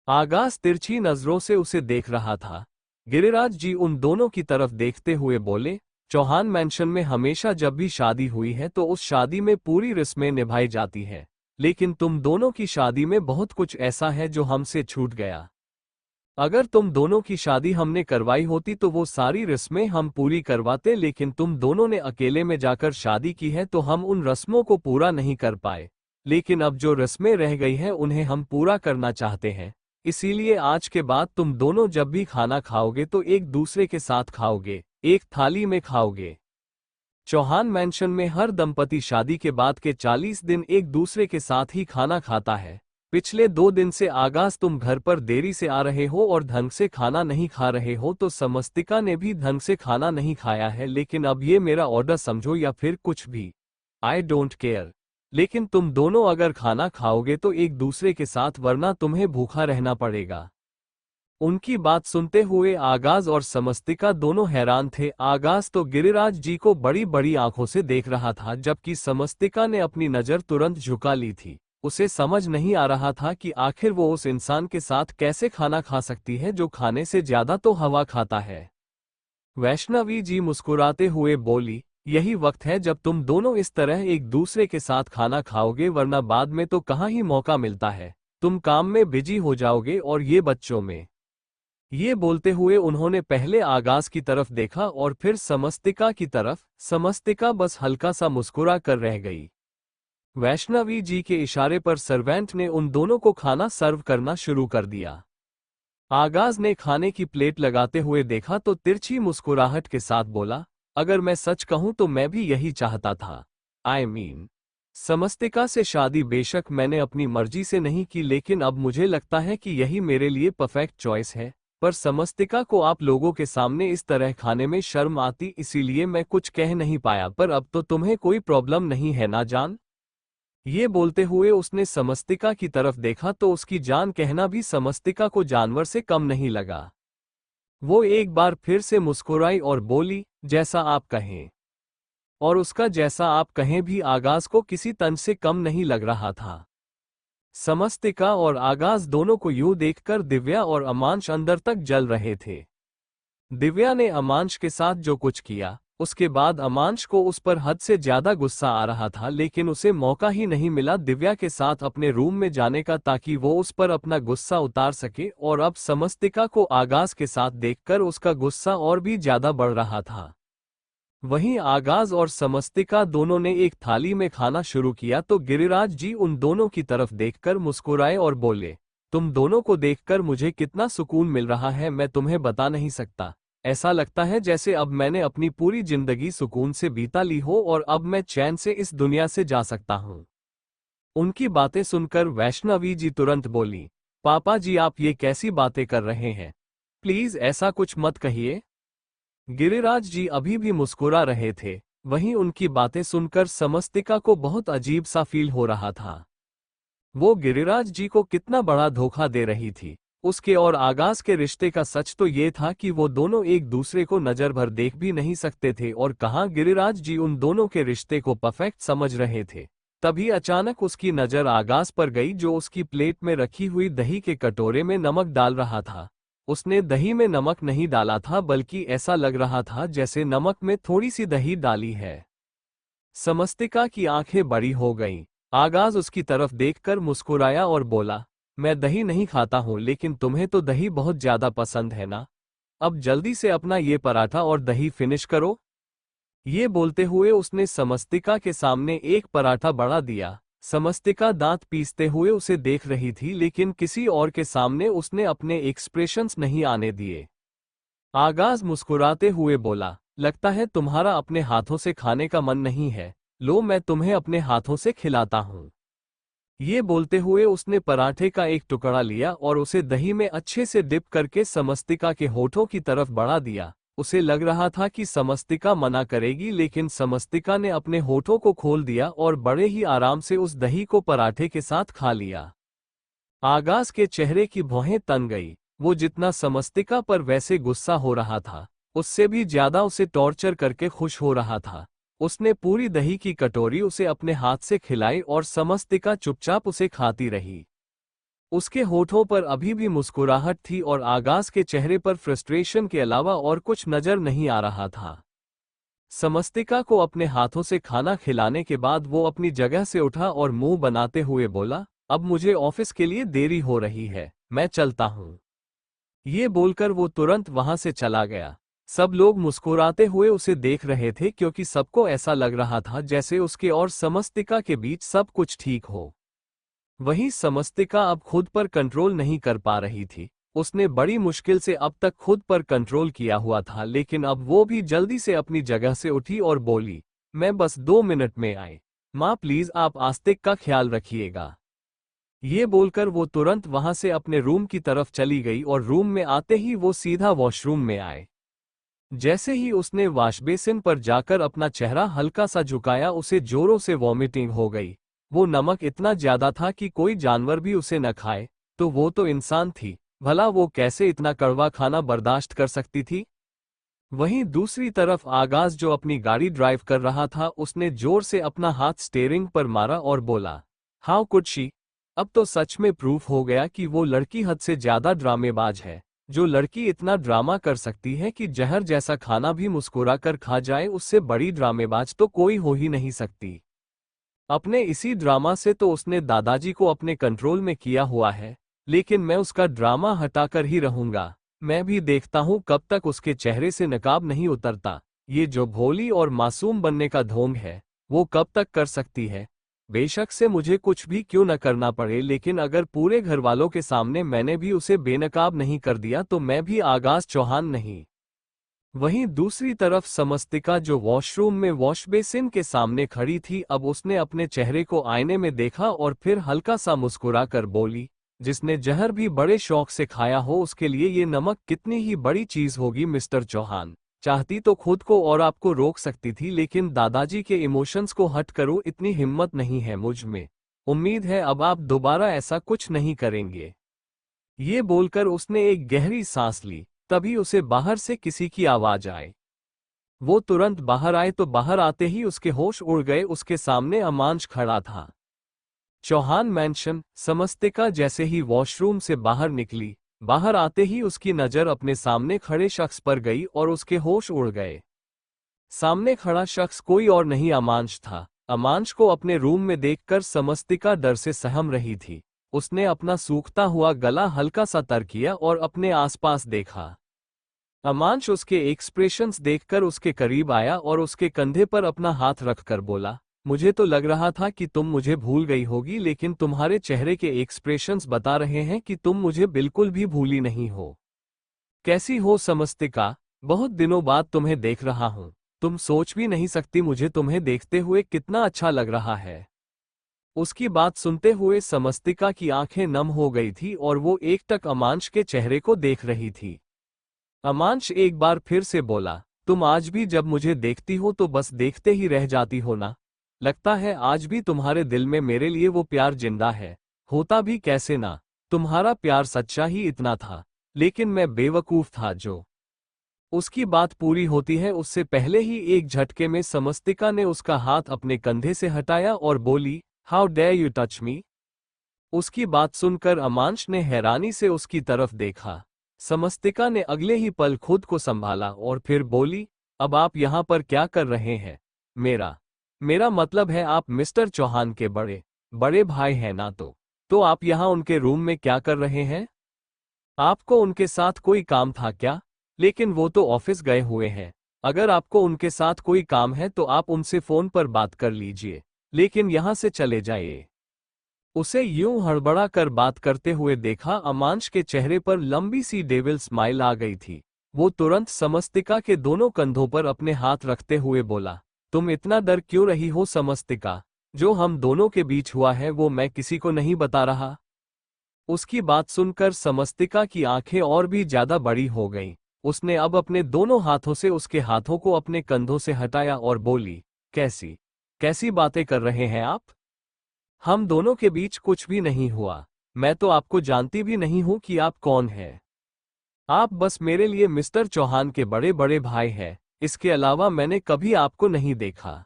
A: आगाज तिरछी नजरों से उसे देख रहा था। गिरिराज जी उन दोनों की तरफ देखते हुए बोले, चौहान मैंशन में हमेशा जब भी शादी हुई है तो उस शादी में पूरी रस्में निभाई जाती है, लेकिन तुम दोनों की शादी में बहुत कुछ ऐसा है जो हमसे छूट गया। अगर तुम दोनों की शादी हमने करवाई होती तो वो सारी रस्में हम पूरी करवाते, लेकिन तुम दोनों ने अकेले में जाकर शादी की है तो हम उन रस्मों को पूरा नहीं कर पाए। लेकिन अब जो रस्में रह गई हैं उन्हें हम पूरा करना चाहते हैं, इसीलिए आज के बाद तुम दोनों जब भी खाना खाओगे तो एक दूसरे के साथ खाओगे, एक थाली में खाओगे। चौहान मैंशन में हर दंपति शादी के बाद के 40 दिन एक दूसरे के साथ ही खाना खाता है। पिछले 2 दिन से आगाज तुम घर पर देरी से आ रहे हो और ढंग से खाना नहीं खा रहे हो, तो समस्तिका ने भी ढंग से खाना नहीं खाया है। लेकिन अब ये मेरा ऑर्डर समझो या फिर कुछ भी, आई डोंट केयर। लेकिन तुम दोनों अगर खाना खाओगे तो एक दूसरे के साथ, वरना तुम्हें भूखा रहना पड़ेगा। उनकी बात सुनते हुए आगाज और समस्तिका दोनों हैरान थे। आगाज तो गिरिराज जी को बड़ी बड़ी आंखों से देख रहा था, जबकि समस्तिका ने अपनी नजर तुरंत झुका ली थी। उसे समझ नहीं आ रहा था कि आखिर वो उस इंसान के साथ कैसे खाना खा सकती है जो खाने से ज्यादा तो हवा खाता है। वैष्णवी जी मुस्कुराते हुए बोली, यही वक्त है जब तुम दोनों इस तरह एक दूसरे के साथ खाना खाओगे, वरना बाद में तो कहाँ ही मौका मिलता है। तुम काम में बिजी हो जाओगे और ये बच्चों में। ये बोलते हुए उन्होंने पहले आगाज की तरफ देखा और फिर समस्तिका की तरफ। समस्तिका बस हल्का सा मुस्कुरा कर रह गई। वैष्णवी जी के इशारे पर सर्वेंट ने उन दोनों को खाना सर्व करना शुरू कर दिया। आगाज ने खाने की प्लेट लगाते हुए देखा तो तिरछी मुस्कुराहट के साथ बोला, अगर मैं सच कहूं तो मैं भी यही चाहता था। आई मीन, समस्तिका से शादी बेशक मैंने अपनी मर्जी से नहीं की, लेकिन अब मुझे लगता है कि यही मेरे लिए परफेक्ट चॉइस है। पर समस्तिका को आप लोगों के सामने इस तरह खाने में शर्म आती, इसीलिए मैं कुछ कह नहीं पाया। पर अब तो तुम्हें कोई प्रॉब्लम नहीं है ना जान? ये बोलते हुए उसने समस्तिका की तरफ देखा तो उसकी जान कहना भी समस्तिका को जानवर से कम नहीं लगा। वो एक बार फिर से मुस्कुराई और बोली, जैसा आप कहें। और उसका जैसा आप कहें भी आगाज को किसी तंज से कम नहीं लग रहा था। समस्तिका और आगाज दोनों को यूं देखकर दिव्या और अमांश अंदर तक जल रहे थे। दिव्या ने अमांश के साथ जो कुछ किया, उसके बाद अमांश को उस पर हद से ज्यादा गुस्सा आ रहा था, लेकिन उसे मौका ही नहीं मिला दिव्या के साथ अपने रूम में जाने का, ताकि वो उस पर अपना गुस्सा उतार सके। और अब समस्तिका को आगाज के साथ देखकर उसका गुस्सा और भी ज्यादा बढ़ रहा था। वहीं आगाज और समस्तिका दोनों ने एक थाली में खाना शुरू किया तो गिरिराज जी उन दोनों की तरफ देखकर मुस्कुराए और बोले, तुम दोनों को देखकर मुझे कितना सुकून मिल रहा है, मैं तुम्हें बता नहीं सकता। ऐसा लगता है जैसे अब मैंने अपनी पूरी जिंदगी सुकून से बीता ली हो और अब मैं चैन से इस दुनिया से जा सकता हूँ। उनकी बातें सुनकर वैष्णवी जी तुरंत बोली, पापा जी आप ये कैसी बातें कर रहे हैं, प्लीज ऐसा कुछ मत कहिए। गिरिराज जी अभी भी मुस्कुरा रहे थे। वहीं उनकी बातें सुनकर समस्तिका को बहुत अजीब सा फील हो रहा था। वो गिरिराज जी को कितना बड़ा धोखा दे रही थी। उसके और आगाज के रिश्ते का सच तो ये था कि वो दोनों एक दूसरे को नजर भर देख भी नहीं सकते थे, और कहाँ गिरिराज जी उन दोनों के रिश्ते को परफेक्ट समझ रहे थे। तभी अचानक उसकी नजर आगाज पर गई, जो उसकी प्लेट में रखी हुई दही के कटोरे में नमक डाल रहा था। उसने दही में नमक नहीं डाला था, बल्कि ऐसा लग रहा था जैसे नमक में थोड़ी सी दही डाली है। समस्तिका की आंखें बड़ी हो गईं। आगाज उसकी तरफ देखकर मुस्कुराया और बोला, मैं दही नहीं खाता हूं, लेकिन तुम्हें तो दही बहुत ज्यादा पसंद है ना। अब जल्दी से अपना ये पराठा और दही फिनिश करो। ये बोलते हुए उसने समस्तिका के सामने एक पराठा बढ़ा दिया। समस्तिका दांत पीसते हुए उसे देख रही थी, लेकिन किसी और के सामने उसने अपने एक्सप्रेशंस नहीं आने दिए। आगाज मुस्कुराते हुए बोला, लगता है तुम्हारा अपने हाथों से खाने का मन नहीं है। लो, मैं तुम्हें अपने हाथों से खिलाता हूँ। ये बोलते हुए उसने पराठे का एक टुकड़ा लिया और उसे दही में अच्छे से डिप करके समस्तिका के होठों की तरफ बढ़ा दिया। उसे लग रहा था कि समस्तिका मना करेगी, लेकिन समस्तिका ने अपने होठों को खोल दिया और बड़े ही आराम से उस दही को पराठे के साथ खा लिया। आगाज के चेहरे की भौहें तन गई। वो जितना समस्तिका पर वैसे गुस्सा हो रहा था, उससे भी ज्यादा उसे टॉर्चर करके खुश हो रहा था। उसने पूरी दही की कटोरी उसे अपने हाथ से खिलाई और समस्तिका चुपचाप उसे खाती रही। उसके होठों पर अभी भी मुस्कुराहट थी और आगाज के चेहरे पर फ्रस्ट्रेशन के अलावा और कुछ नजर नहीं आ रहा था। समस्तिका को अपने हाथों से खाना खिलाने के बाद वो अपनी जगह से उठा और मुंह बनाते हुए बोला, अब मुझे ऑफिस के लिए देरी हो रही है, मैं चलता हूँ। ये बोलकर वो तुरंत वहां से चला गया। सब लोग मुस्कुराते हुए उसे देख रहे थे, क्योंकि सबको ऐसा लग रहा था जैसे उसके और समस्तिका के बीच सब कुछ ठीक हो। वहीं समस्तिका अब खुद पर कंट्रोल नहीं कर पा रही थी। उसने बड़ी मुश्किल से अब तक खुद पर कंट्रोल किया हुआ था, लेकिन अब वो भी जल्दी से अपनी जगह से उठी और बोली, मैं बस 2 मिनट में आई। माँ प्लीज आप आस्तिक का ख्याल रखिएगा। ये बोलकर वो तुरंत वहां से अपने रूम की तरफ चली गई और रूम में आते ही वो सीधा वॉशरूम में आए। जैसे ही उसने वॉशबेसिन पर जाकर अपना चेहरा हल्का सा झुकाया, उसे जोरों से वॉमिटिंग हो गई। वो नमक इतना ज्यादा था कि कोई जानवर भी उसे न खाए, तो वो तो इंसान थी, भला वो कैसे इतना कड़वा खाना बर्दाश्त कर सकती थी। वहीं दूसरी तरफ आगाज, जो अपनी गाड़ी ड्राइव कर रहा था, उसने जोर से अपना हाथ स्टीयरिंग पर मारा और बोला, हाउ कुड शी। अब तो सच में प्रूफ हो गया कि वो लड़की हद से ज्यादा ड्रामेबाज है। जो लड़की इतना ड्रामा कर सकती है कि जहर जैसा खाना भी मुस्कुरा कर खा जाए, उससे बड़ी ड्रामेबाज तो कोई हो ही नहीं सकती। अपने इसी ड्रामा से तो उसने दादाजी को अपने कंट्रोल में किया हुआ है, लेकिन मैं उसका ड्रामा हटाकर ही रहूंगा। मैं भी देखता हूं कब तक उसके चेहरे से नकाब नहीं उतरता। ये जो भोली और मासूम बनने का ढोंग है, वो कब तक कर सकती है। बेशक से मुझे कुछ भी क्यों न करना पड़े, लेकिन अगर पूरे घर वालों के सामने मैंने भी उसे बेनकाब नहीं कर दिया, तो मैं भी आगाज चौहान नहीं। वहीं दूसरी तरफ समस्तिका, जो वॉशरूम में वॉशबेसिन के सामने खड़ी थी, अब उसने अपने चेहरे को आईने में देखा और फिर हल्का सा मुस्कुराकर बोली, जिसने जहर भी बड़े शौक से खाया हो, उसके लिए ये नमक कितनी ही बड़ी चीज होगी मिस्टर चौहान। चाहती तो खुद को और आपको रोक सकती थी, लेकिन दादाजी के इमोशंस को हट करो इतनी हिम्मत नहीं है मुझ में। उम्मीद है अब आप दोबारा ऐसा कुछ नहीं करेंगे। ये बोलकर उसने एक गहरी सांस ली। तभी उसे बाहर से किसी की आवाज आई। वो तुरंत बाहर आए तो बाहर आते ही उसके होश उड़ गए। उसके सामने अमांश खड़ा था। चौहान मैंशन। समस्तिका जैसे ही वॉशरूम से बाहर निकली, बाहर आते ही उसकी नजर अपने सामने खड़े शख्स पर गई और उसके होश उड़ गए। सामने खड़ा शख्स कोई और नहीं, अमांश था। अमांश को अपने रूम में देखकर समस्तिका डर से सहम रही थी। उसने अपना सूखता हुआ गला हल्का सा तर किया और अपने आसपास देखा। अमांश उसके एक्सप्रेशंस देखकर उसके करीब आया और उसके कंधे पर अपना हाथ रखकर बोला, मुझे तो लग रहा था कि तुम मुझे भूल गई होगी, लेकिन तुम्हारे चेहरे के एक्सप्रेशंस बता रहे हैं कि तुम मुझे बिल्कुल भी भूली नहीं हो। कैसी हो समस्तिका? बहुत दिनों बाद तुम्हें देख रहा हूं। तुम सोच भी नहीं सकती मुझे तुम्हें देखते हुए कितना अच्छा लग रहा है। उसकी बात सुनते हुए समस्तिका की आंखें नम हो गई थी और वो एकटक अमांश के चेहरे को देख रही थी। अमांश एक बार फिर से बोला, तुम आज भी जब मुझे देखती हो तो बस देखते ही रह जाती हो ना। लगता है आज भी तुम्हारे दिल में मेरे लिए वो प्यार जिंदा है। होता भी कैसे ना। तुम्हारा प्यार सच्चा ही इतना था। लेकिन मैं बेवकूफ था जो। उसकी बात पूरी होती है उससे पहले ही एक झटके में समस्तिका ने उसका हाथ अपने कंधे से हटाया और बोली, how dare you touch me. उसकी बात सुनकर अमांश ने हैरानी से उसकी तरफ देखा। समस्तिका ने अगले ही पल खुद को संभाला और फिर बोली, अब आप यहां पर क्या कर रहे हैं। मेरा मेरा मतलब है आप मिस्टर चौहान के बड़े बड़े भाई हैं ना। तो आप यहां उनके रूम में क्या कर रहे हैं। आपको उनके साथ कोई काम था क्या। लेकिन वो तो ऑफिस गए हुए हैं। अगर आपको उनके साथ कोई काम है तो आप उनसे फोन पर बात कर लीजिए, लेकिन यहां से चले जाइए। उसे यूं हड़बड़ा कर बात करते हुए देखा अमांश के चेहरे पर लंबी सी डेविल स्माइल आ गई थी। वो तुरंत समस्तिका के दोनों कंधों पर अपने हाथ रखते हुए बोला, तुम इतना डर क्यों रही हो समस्तिका। जो हम दोनों के बीच हुआ है वो मैं किसी को नहीं बता रहा। उसकी बात सुनकर समस्तिका की आंखें और भी ज्यादा बड़ी हो गईं। उसने अब अपने दोनों हाथों से उसके हाथों को अपने कंधों से हटाया और बोली, कैसी कैसी बातें कर रहे हैं आप। हम दोनों के बीच कुछ भी नहीं हुआ। मैं तो आपको जानती भी नहीं हूं कि आप कौन हैं। आप बस मेरे लिए मिस्टर चौहान के बड़े बड़े भाई हैं। इसके अलावा मैंने कभी आपको नहीं देखा।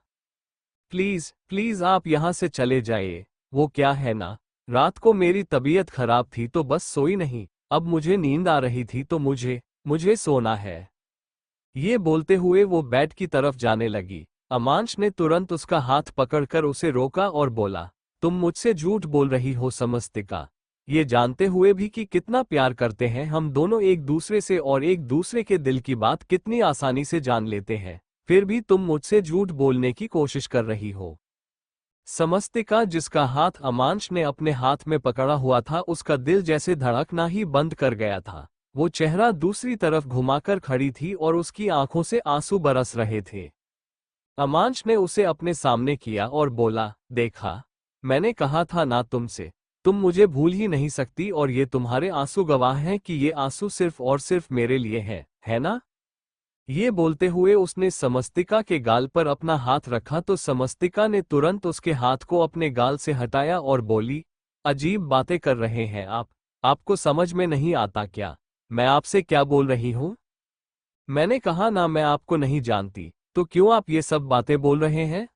A: प्लीज प्लीज आप यहां से चले जाइए। वो क्या है ना, रात को मेरी तबीयत खराब थी तो बस सोई नहीं। अब मुझे नींद आ रही थी तो मुझे मुझे सोना है। ये बोलते हुए वो बेड की तरफ जाने लगी। अमांश ने तुरंत उसका हाथ पकड़कर उसे रोका और बोला, तुम मुझसे झूठ बोल रही हो समस्तिका। ये जानते हुए भी कि कितना प्यार करते हैं हम दोनों एक दूसरे से और एक दूसरे के दिल की बात कितनी आसानी से जान लेते हैं, फिर भी तुम मुझसे झूठ बोलने की कोशिश कर रही हो। समस्तिका जिसका हाथ अमांश ने अपने हाथ में पकड़ा हुआ था उसका दिल जैसे धड़कना ही बंद कर गया था। वो चेहरा दूसरी तरफ घुमाकर खड़ी थी और उसकी आंखों से आंसू बरस रहे थे। अमांश ने उसे अपने सामने किया और बोला, देखा, मैंने कहा था ना तुमसे। तुम मुझे भूल ही नहीं सकती और ये तुम्हारे आंसू गवाह हैं कि ये आंसू सिर्फ और सिर्फ मेरे लिए हैं, है ना। ये बोलते हुए उसने समस्तिका के गाल पर अपना हाथ रखा तो समस्तिका ने तुरंत उसके हाथ को अपने गाल से हटाया और बोली, अजीब बातें कर रहे हैं आप। आपको समझ में नहीं आता क्या मैं आपसे क्या बोल रही हूं। मैंने कहा ना मैं आपको नहीं जानती, तो क्यों आप ये सब बातें बोल रहे हैं।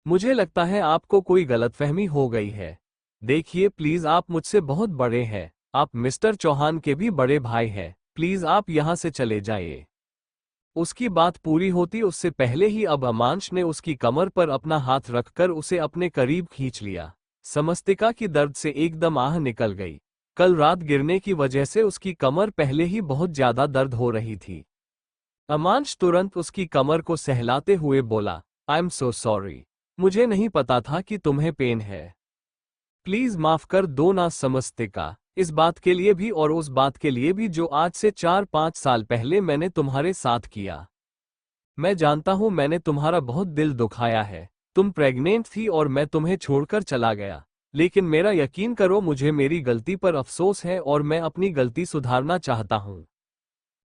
A: मुझे लगता है आपको कोई गलतफहमी हो गई है। देखिए प्लीज आप मुझसे बहुत बड़े हैं। आप मिस्टर चौहान के भी बड़े भाई हैं। प्लीज आप यहां से चले जाइए। उसकी बात पूरी होती उससे पहले ही अब अमांश ने उसकी कमर पर अपना हाथ रखकर उसे अपने करीब खींच लिया। समस्तिका की दर्द से एकदम आह निकल गई। कल रात गिरने की वजह से उसकी कमर पहले ही बहुत ज्यादा दर्द हो रही थी। अमांश तुरंत उसकी कमर को सहलाते हुए बोला, आई एम सो सॉरी। मुझे नहीं पता था कि तुम्हें पेन है। प्लीज माफ कर दो ना समस्तिका, इस बात के लिए भी और उस बात के लिए भी जो आज से 4-5 साल पहले मैंने तुम्हारे साथ किया। मैं जानता हूं मैंने तुम्हारा बहुत दिल दुखाया है। तुम प्रेग्नेंट थी और मैं तुम्हें छोड़कर चला गया। लेकिन मेरा यकीन करो मुझे मेरी गलती पर अफसोस है और मैं अपनी गलती सुधारना चाहता हूं।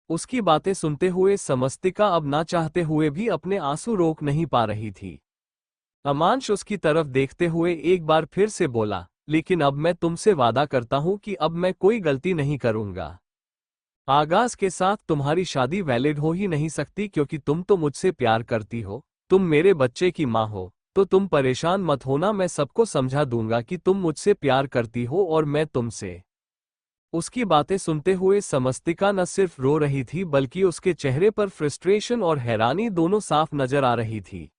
A: उसकी बातें सुनते हुए समस्तिका अब ना चाहते हुए भी अपने आंसू रोक नहीं पा रही थी। अमांश उसकी तरफ देखते हुए एक बार फिर से बोला, लेकिन अब मैं तुमसे वादा करता हूं कि अब मैं कोई गलती नहीं करूंगा। आगाज के साथ तुम्हारी शादी वैलिड हो ही नहीं सकती क्योंकि तुम तो मुझसे प्यार करती हो। तुम मेरे बच्चे की माँ हो। तो तुम परेशान मत होना, मैं सबको समझा दूंगा कि तुम मुझसे प्यार करती हो और मैं तुमसे। उसकी बातें सुनते हुए समस्तिका न सिर्फ रो रही थी बल्कि उसके चेहरे पर फ्रस्ट्रेशन और हैरानी दोनों साफ नजर आ रही थी।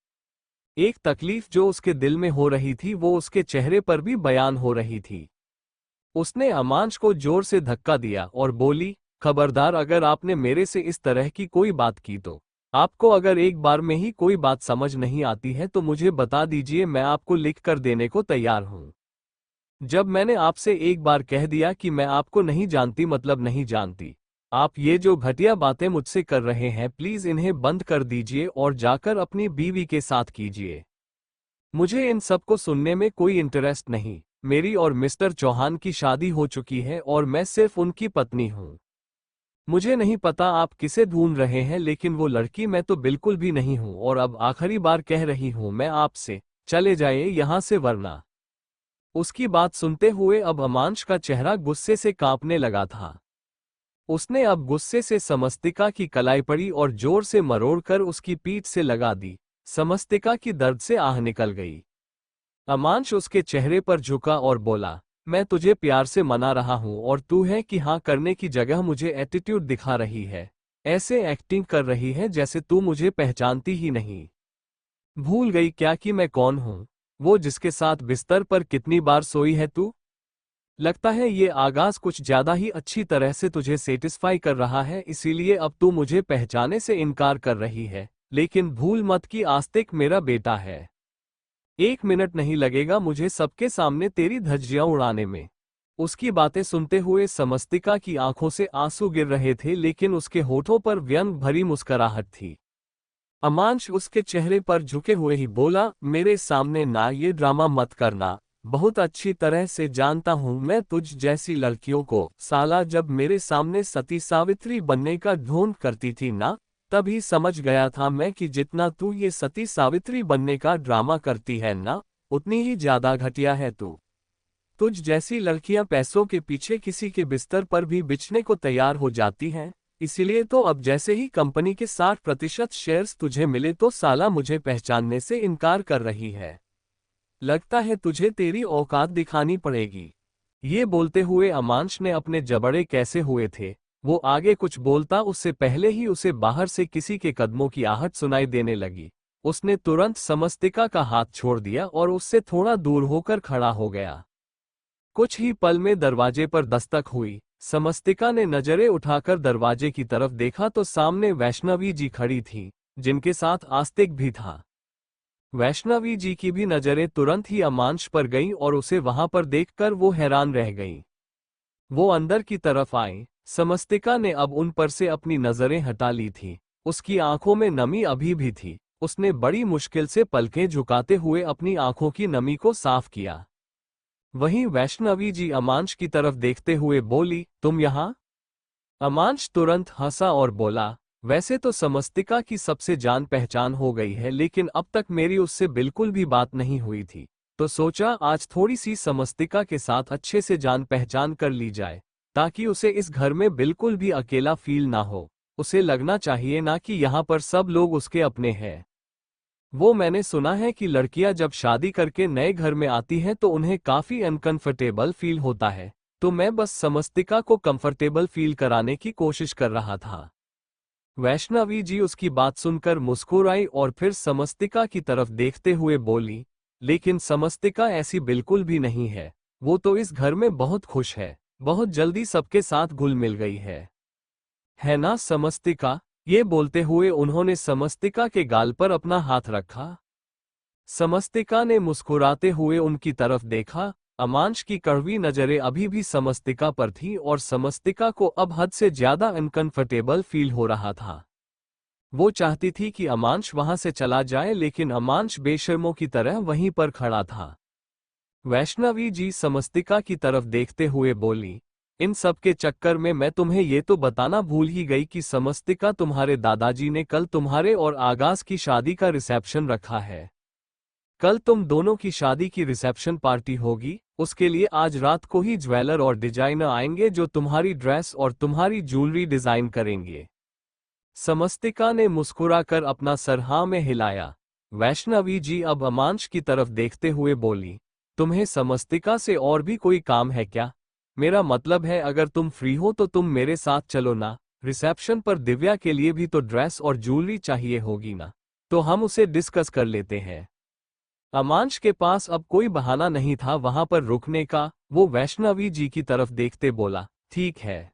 A: एक तकलीफ जो उसके दिल में हो रही थी वो उसके चेहरे पर भी बयान हो रही थी। उसने अमांश को जोर से धक्का दिया और बोली, खबरदार अगर आपने मेरे से इस तरह की कोई बात की तो। आपको अगर एक बार में ही कोई बात समझ नहीं आती है तो मुझे बता दीजिए, मैं आपको लिख कर देने को तैयार हूं। जब मैंने आपसे एक बार कह दिया कि मैं आपको नहीं जानती मतलब नहीं जानती। आप ये जो घटिया बातें मुझसे कर रहे हैं प्लीज इन्हें बंद कर दीजिए और जाकर अपनी बीवी के साथ कीजिए। मुझे इन सब को सुनने में कोई इंटरेस्ट नहीं। मेरी और मिस्टर चौहान की शादी हो चुकी है और मैं सिर्फ उनकी पत्नी हूं। मुझे नहीं पता आप किसे ढूंढ रहे हैं, लेकिन वो लड़की मैं तो बिल्कुल भी नहीं हूं, और अब आखिरी बार कह रही हूं मैं आपसे, चले जाइए यहां से वरना। उसकी बात सुनते हुए अब अमांश का चेहरा गुस्से से कांपने लगा था। उसने अब गुस्से से समस्तिका की कलाई पड़ी और जोर से मरोड़कर उसकी पीठ से लगा दी। समस्तिका की दर्द से आह निकल गई। अमांश उसके चेहरे पर झुका और बोला, मैं तुझे प्यार से मना रहा हूं और तू है कि हाँ करने की जगह मुझे एटीट्यूड दिखा रही है। ऐसे एक्टिंग कर रही है जैसे तू मुझे पहचानती ही नहीं। भूल गई क्या कि मैं कौन हूं? वो जिसके साथ बिस्तर पर कितनी बार सोई है तू? लगता है ये आगाज कुछ ज्यादा ही अच्छी तरह से तुझे सेटिस्फाई कर रहा है, इसीलिए अब तू मुझे पहचाने से इनकार कर रही है। लेकिन भूल मत कि आस्तिक मेरा बेटा है। 1 मिनट नहीं लगेगा मुझे सबके सामने तेरी धज्जियां उड़ाने में। उसकी बातें सुनते हुए समस्तिका की आंखों से आंसू गिर रहे थे, लेकिन उसके होठों पर व्यंग भरी मुस्कुराहट थी। अमांश उसके चेहरे पर झुके हुए ही बोला, मेरे सामने ना ये ड्रामा मत करना। बहुत अच्छी तरह से जानता हूं मैं तुझ जैसी लड़कियों को। साला जब मेरे सामने सती सावित्री बनने का ढोंग करती थी ना, तभी समझ गया था मैं कि जितना तू ये सती सावित्री बनने का ड्रामा करती है ना, उतनी ही ज्यादा घटिया है तू। तुझ जैसी लड़कियां पैसों के पीछे किसी के बिस्तर पर भी बिछने को तैयार हो जाती हैं। इसीलिए तो अब जैसे ही कंपनी के 60% शेयर्स तुझे मिले तो साला मुझे पहचानने से इनकार कर रही है। लगता है तुझे तेरी औकात दिखानी पड़ेगी। ये बोलते हुए अमांश ने अपने जबड़े कैसे हुए थे, वो आगे कुछ बोलता उससे पहले ही उसे बाहर से किसी के कदमों की आहट सुनाई देने लगी। उसने तुरंत समस्तिका का हाथ छोड़ दिया और उससे थोड़ा दूर होकर खड़ा हो गया। कुछ ही पल में दरवाजे पर दस्तक हुई। समस्तिका ने नजरें उठाकर दरवाजे की तरफ देखा तो सामने वैष्णवी जी खड़ी थीं, जिनके साथ आस्तिक भी था। वैष्णवी जी की भी नजरें तुरंत ही अमांश पर गईं और उसे वहां पर देखकर वो हैरान रह गईं। वो अंदर की तरफ आई। समस्तिका ने अब उन पर से अपनी नजरें हटा ली थी। उसकी आंखों में नमी अभी भी थी। उसने बड़ी मुश्किल से पलकें झुकाते हुए अपनी आंखों की नमी को साफ किया। वहीं वैष्णवी जी अमांश की तरफ देखते हुए बोली, तुम यहां? अमांश तुरंत हंसा और बोला, वैसे तो समस्तिका की सबसे जान पहचान हो गई है, लेकिन अब तक मेरी उससे बिल्कुल भी बात नहीं हुई थी, तो सोचा आज थोड़ी सी समस्तिका के साथ अच्छे से जान पहचान कर ली जाए, ताकि उसे इस घर में बिल्कुल भी अकेला फील ना हो। उसे लगना चाहिए ना कि यहाँ पर सब लोग उसके अपने हैं। वो मैंने सुना है कि लड़कियां जब शादी करके नए घर में आती हैं तो उन्हें काफी अनकंफर्टेबल फील होता है, तो मैं बस समस्तिका को कंफर्टेबल फील कराने की कोशिश कर रहा था। वैष्णवी जी उसकी बात सुनकर मुस्कुराई और फिर समस्तिका की तरफ देखते हुए बोली, लेकिन समस्तिका ऐसी बिल्कुल भी नहीं है। वो तो इस घर में बहुत खुश है, बहुत जल्दी सबके साथ घुल मिल गई है ना समस्तिका? ये बोलते हुए उन्होंने समस्तिका के गाल पर अपना हाथ रखा। समस्तिका ने मुस्कुराते हुए उनकी तरफ देखा। अमांश की कड़वी नजरें अभी भी समस्तिका पर थीं और समस्तिका को अब हद से ज्यादा अनकंफर्टेबल फील हो रहा था। वो चाहती थी कि अमांश वहां से चला जाए, लेकिन अमांश बेशर्मों की तरह वहीं पर खड़ा था। वैष्णवी जी समस्तिका की तरफ देखते हुए बोली, इन सब के चक्कर में मैं तुम्हें ये तो बताना भूल ही गई कि समस्तिका तुम्हारे दादाजी ने कल तुम्हारे और आगाज की शादी का रिसेप्शन रखा है। कल तुम दोनों की शादी की रिसेप्शन पार्टी होगी। उसके लिए आज रात को ही ज्वेलर और डिजाइनर आएंगे जो तुम्हारी ड्रेस और तुम्हारी ज्वेलरी डिजाइन करेंगे। समस्तिका ने मुस्कुराकर अपना सर हाँ में हिलाया। वैष्णवी जी अब अमांश की तरफ देखते हुए बोली, तुम्हें समस्तिका से और भी कोई काम है क्या? मेरा मतलब है अगर तुम फ्री हो तो तुम मेरे साथ चलो ना। रिसेप्शन पर दिव्या के लिए भी तो ड्रेस और ज्वेलरी चाहिए होगी ना, तो हम उसे डिस्कस कर लेते हैं। अमांश के पास अब कोई बहाना नहीं था वहां पर रुकने का। वो वैष्णवी जी की तरफ देखते बोला, ठीक है।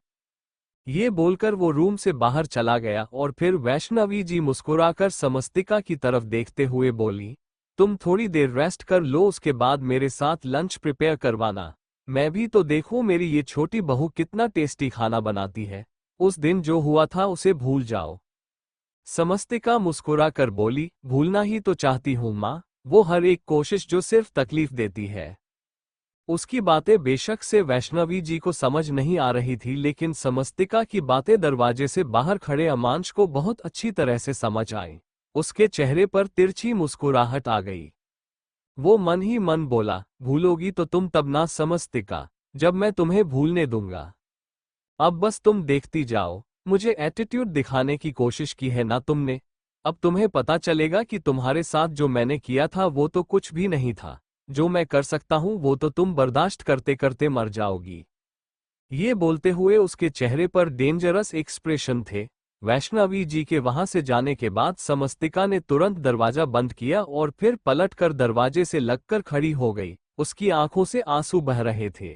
A: ये बोलकर वो रूम से बाहर चला गया और फिर वैष्णवी जी मुस्कुराकर समस्तिका की तरफ देखते हुए बोली, तुम थोड़ी देर रेस्ट कर लो, उसके बाद मेरे साथ लंच प्रिपेयर करवाना। मैं भी तो देखूं मेरी ये छोटी बहू कितना टेस्टी खाना बनाती है। उस दिन जो हुआ था उसे भूल जाओ। समस्तिका मुस्कुराकर बोली, भूलना ही तो चाहती हूं माँ, वो हर एक कोशिश जो सिर्फ तकलीफ देती है। उसकी बातें बेशक से वैष्णवी जी को समझ नहीं आ रही थी, लेकिन समस्तिका की बातें दरवाजे से बाहर खड़े अमांश को बहुत अच्छी तरह से समझ आई। उसके चेहरे पर तिरछी मुस्कुराहट आ गई। वो मन ही मन बोला, भूलोगी तो तुम तब ना समस्तिका, जब मैं तुम्हें भूलने दूंगा। अब बस तुम देखती जाओ, मुझे एटीट्यूड दिखाने की कोशिश की है ना तुमने। अब तुम्हें पता चलेगा कि तुम्हारे साथ जो मैंने किया था वो तो कुछ भी नहीं था। जो मैं कर सकता हूं वो तो तुम बर्दाश्त करते करते मर जाओगी। ये बोलते हुए उसके चेहरे पर डेंजरस एक्सप्रेशन थे। वैष्णवी जी के वहां से जाने के बाद समस्तिका ने तुरंत दरवाजा बंद किया और फिर पलटकर दरवाजे से लगकर खड़ी हो गई। उसकी आंखों से आंसू बह रहे थे।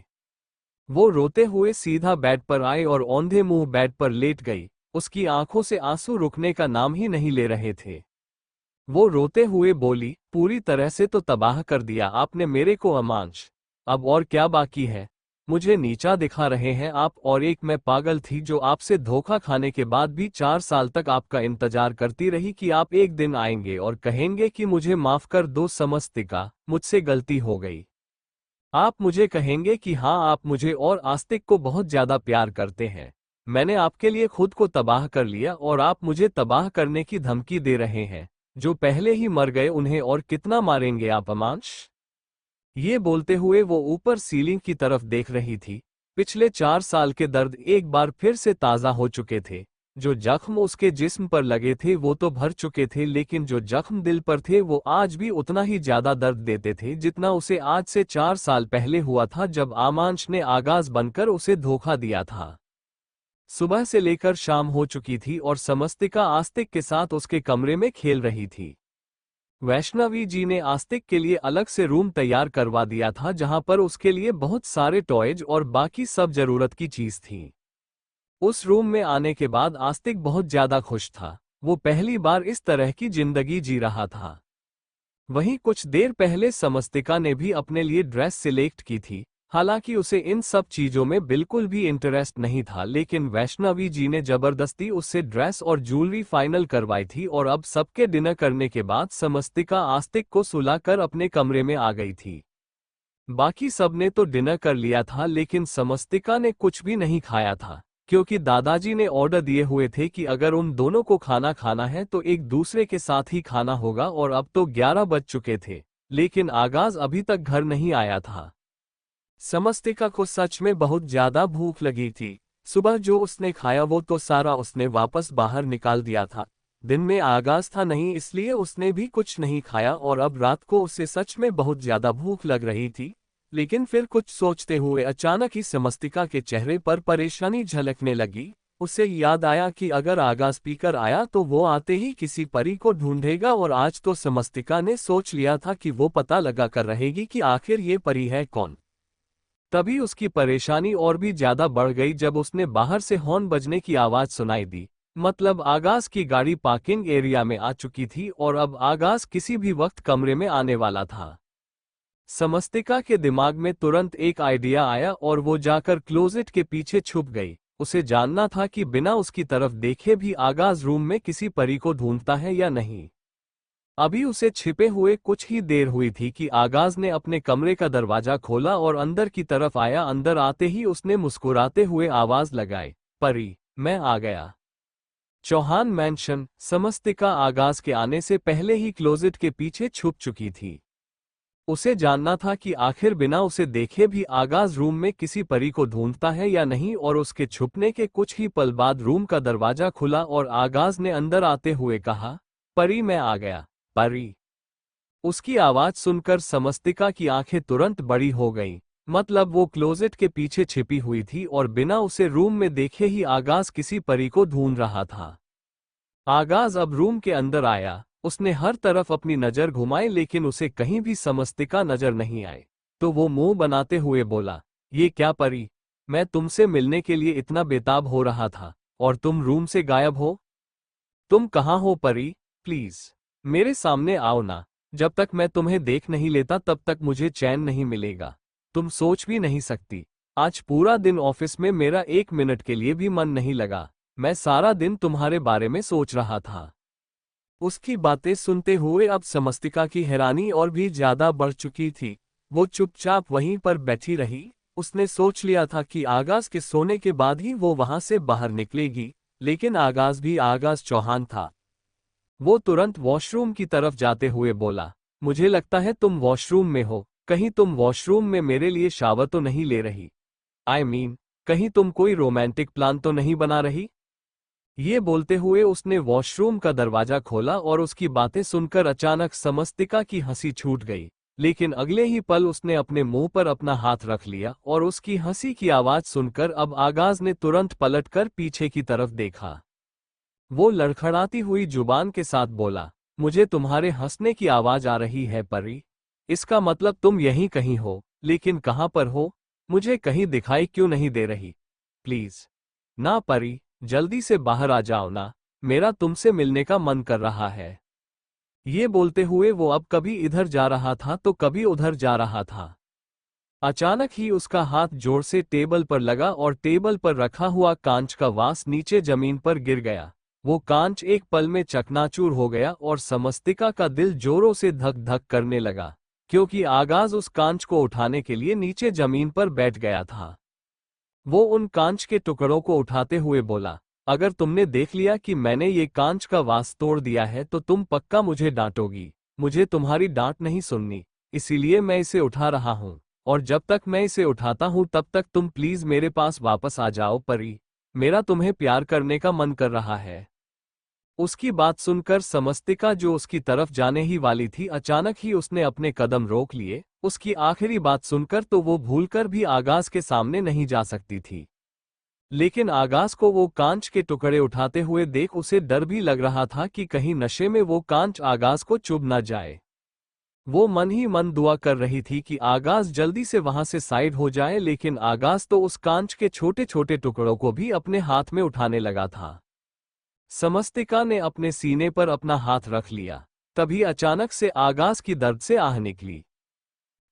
A: वो रोते हुए सीधा बेड पर आई और औंधे मुंह बेड पर लेट गई। उसकी आंखों से आंसू रुकने का नाम ही नहीं ले रहे थे। वो रोते हुए बोली, पूरी तरह से तो तबाह कर दिया आपने मेरे को अमांश। अब और क्या बाकी है? मुझे नीचा दिखा रहे हैं आप, और एक मैं पागल थी जो आपसे धोखा खाने के बाद भी 4 साल तक आपका इंतजार करती रही कि आप एक दिन आएंगे और कहेंगे कि मुझे माफ कर दो समस्तिका, मुझसे गलती हो गई। आप मुझे कहेंगे कि हाँ, आप मुझे और आस्तिक को बहुत ज्यादा प्यार करते हैं। मैंने आपके लिए खुद को तबाह कर लिया और आप मुझे तबाह करने की धमकी दे रहे हैं। जो पहले ही मर गए उन्हें और कितना मारेंगे आप अमांश? ये बोलते हुए वो ऊपर सीलिंग की तरफ देख रही थी। पिछले 4 साल के दर्द एक बार फिर से ताज़ा हो चुके थे। जो जख्म उसके जिस्म पर लगे थे वो तो भर चुके थे, लेकिन जो जख्म दिल पर थे वो आज भी उतना ही ज्यादा दर्द देते थे जितना उसे आज से 4 साल पहले हुआ था, जब आमांश ने आगाज बनकर उसे धोखा दिया था। सुबह से लेकर शाम हो चुकी थी और समस्तिका आस्तिक के साथ उसके कमरे में खेल रही थी। वैष्णवी जी ने आस्तिक के लिए अलग से रूम तैयार करवा दिया था, जहां पर उसके लिए बहुत सारे टॉयज और बाकी सब जरूरत की चीज थी। उस रूम में आने के बाद आस्तिक बहुत ज्यादा खुश था। वो पहली बार इस तरह की जिंदगी जी रहा था। वहीं कुछ देर पहले समस्तिका ने भी अपने लिए ड्रेस सिलेक्ट की थी। हालांकि उसे इन सब चीजों में बिल्कुल भी इंटरेस्ट नहीं था, लेकिन वैष्णवी जी ने जबरदस्ती उससे ड्रेस और ज्वेलरी फाइनल करवाई थी और अब सबके डिनर करने के बाद समस्तिका आस्तिक को सुलाकर अपने कमरे में आ गई थी। बाकी सबने तो डिनर कर लिया था, लेकिन समस्तिका ने कुछ भी नहीं खाया था, क्योंकि दादाजी ने ऑर्डर दिए हुए थे कि अगर उन दोनों को खाना खाना है तो एक दूसरे के साथ ही खाना होगा। और अब तो 11 बज चुके थे, लेकिन आगाज अभी तक घर नहीं आया था। समस्तिका को सच में बहुत ज्यादा भूख लगी थी। सुबह जो उसने खाया वो तो सारा उसने वापस बाहर निकाल दिया था। दिन में आगाज था नहीं, इसलिए उसने भी कुछ नहीं खाया, और अब रात को उसे सच में बहुत ज्यादा भूख लग रही थी। लेकिन फिर कुछ सोचते हुए अचानक ही समस्तिका के चेहरे पर परेशानी झलकने लगी। उसे याद आया कि अगर आगाज पीकर आया तो वो आते ही किसी परी को ढूंढेगा, और आज तो समस्तिका ने सोच लिया था कि वो पता लगा कर रहेगी कि आखिर ये परी है कौन। तभी उसकी परेशानी और भी ज्यादा बढ़ गई जब उसने बाहर से हॉर्न बजने की आवाज सुनाई दी। मतलब आगाज की गाड़ी पार्किंग एरिया में आ चुकी थी और अब आगाज किसी भी वक्त कमरे में आने वाला था। समस्तिका के दिमाग में तुरंत एक आइडिया आया और वो जाकर क्लोजेट के पीछे छुप गई। उसे जानना था कि बिना उसकी तरफ देखे भी आगाज रूम में किसी परी को ढूंढता है या नहीं। अभी उसे छिपे हुए कुछ ही देर हुई थी कि आगाज ने अपने कमरे का दरवाजा खोला और अंदर की तरफ आया। अंदर आते ही उसने मुस्कुराते हुए आवाज लगाई, परी, मैं आ गया। चौहान मैंशन। समस्तिका आगाज के आने से पहले ही क्लोजेट के पीछे छुप चुकी थी। उसे जानना था कि आखिर बिना उसे देखे भी आगाज रूम में किसी परी को ढूंढता है या नहीं, और उसके छुपने के कुछ ही पल बाद रूम का दरवाजा खुला और आगाज ने अंदर आते हुए कहा, परी, मैं आ गया। परी। उसकी आवाज सुनकर समस्तिका की आंखें तुरंत बड़ी हो गईं। मतलब वो क्लोजेट के पीछे छिपी हुई थी और बिना उसे रूम में देखे ही आगाज किसी परी को ढूंढ रहा था। आगाज अब रूम के अंदर आया। उसने हर तरफ अपनी नजर घुमाई, लेकिन उसे कहीं भी समस्तिका नजर नहीं आई। तो वो मुंह बनाते हुए बोला, ये क्या परी, मैं तुमसे मिलने के लिए इतना बेताब हो रहा था और तुम रूम से गायब हो। तुम कहाँ हो परी? प्लीज मेरे सामने आओ ना। जब तक मैं तुम्हें देख नहीं लेता तब तक मुझे चैन नहीं मिलेगा। तुम सोच भी नहीं सकती, आज पूरा दिन ऑफिस में मेरा 1 मिनट के लिए भी मन नहीं लगा। मैं सारा दिन तुम्हारे बारे में सोच रहा था। उसकी बातें सुनते हुए अब समस्तिका की हैरानी और भी ज्यादा बढ़ चुकी थी। वो चुपचाप वहीं पर बैठी रही। उसने सोच लिया था कि आगाज के सोने के बाद ही वो वहां से बाहर निकलेगी, लेकिन आगाज भी आगाज चौहान था। वो तुरंत वॉशरूम की तरफ जाते हुए बोला, मुझे लगता है तुम वॉशरूम में हो। कहीं तुम वॉशरूम में मेरे लिए शावर तो नहीं ले रही? कहीं तुम कोई रोमांटिक प्लान तो नहीं बना रही? ये बोलते हुए उसने वॉशरूम का दरवाजा खोला और उसकी बातें सुनकर अचानक समस्तिका की हंसी छूट गई। लेकिन अगले ही पल उसने अपने मुंह पर अपना हाथ रख लिया और उसकी हंसी की आवाज सुनकर अब आगाज ने तुरंत पलटकर पीछे की तरफ देखा। वो लड़खड़ाती हुई जुबान के साथ बोला, मुझे तुम्हारे हंसने की आवाज आ रही है परी। इसका मतलब तुम यहीं कहीं हो, लेकिन कहाँ पर हो? मुझे कहीं दिखाई क्यों नहीं दे रही? प्लीज ना परी, जल्दी से बाहर आ जाओ ना, मेरा तुमसे मिलने का मन कर रहा है। ये बोलते हुए वो अब कभी इधर जा रहा था तो कभी उधर जा रहा था। अचानक ही उसका हाथ जोर से टेबल पर लगा और टेबल पर रखा हुआ कांच का वास नीचे जमीन पर गिर गया। वो कांच एक पल में चकनाचूर हो गया और समस्तिका का दिल जोरों से धक धक करने लगा, क्योंकि आगाज उस कांच को उठाने के लिए नीचे जमीन पर बैठ गया था। वो उन कांच के टुकड़ों को उठाते हुए बोला, अगर तुमने देख लिया कि मैंने ये कांच का वास तोड़ दिया है तो तुम पक्का मुझे डांटोगी। मुझे तुम्हारी डांट नहीं सुननी, इसीलिए मैं इसे उठा रहा हूं। और जब तक मैं इसे उठाता हूं तब तक तुम प्लीज मेरे पास वापस आ जाओ परी। मेरा तुम्हें प्यार करने का मन कर रहा है। उसकी बात सुनकर समस्तिका जो उसकी तरफ जाने ही वाली थी, अचानक ही उसने अपने कदम रोक लिए। उसकी आखिरी बात सुनकर तो वो भूलकर भी आगाज के सामने नहीं जा सकती थी। लेकिन आगाज को वो कांच के टुकड़े उठाते हुए देख उसे डर भी लग रहा था कि कहीं नशे में वो कांच आगाज को चुभ न जाए। वो मन ही मन दुआ कर रही थी कि आगाज जल्दी से वहां से साइड हो जाए, लेकिन आगाज तो उस कांच के छोटे छोटे टुकड़ों को भी अपने हाथ में उठाने लगा था। समस्तिका ने अपने सीने पर अपना हाथ रख लिया। तभी अचानक से आगाज की दर्द से आह निकली।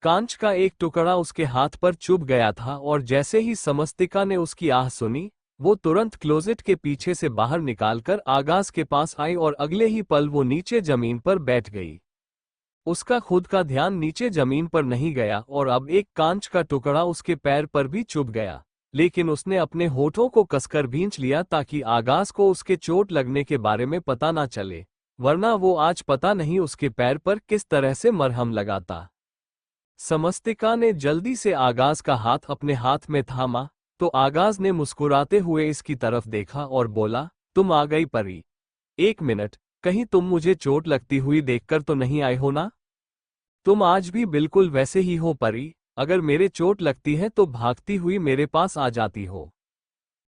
A: कांच का एक टुकड़ा उसके हाथ पर चुभ गया था और जैसे ही समस्तिका ने उसकी आह सुनी, वो तुरंत क्लोजेट के पीछे से बाहर निकालकर आगाज के पास आई और अगले ही पल वो नीचे जमीन पर बैठ गई। उसका खुद का ध्यान नीचे जमीन पर नहीं गया और अब एक कांच का टुकड़ा उसके पैर पर भी चुभ गया, लेकिन उसने अपने होठों को कसकर भींच लिया ताकि आगाज को उसके चोट लगने के बारे में पता ना चले, वरना वो आज पता नहीं उसके पैर पर किस तरह से मरहम लगाता। समस्तिका ने जल्दी से आगाज का हाथ अपने हाथ में थामा, तो आगाज ने मुस्कुराते हुए इसकी तरफ देखा और बोला, तुम आ गई परी। एक मिनट, कहीं तुम मुझे चोट लगती हुई देखकर तो नहीं आए हो ना? तुम आज भी बिल्कुल वैसे ही हो परी, अगर मेरे चोट लगती है तो भागती हुई मेरे पास आ जाती हो।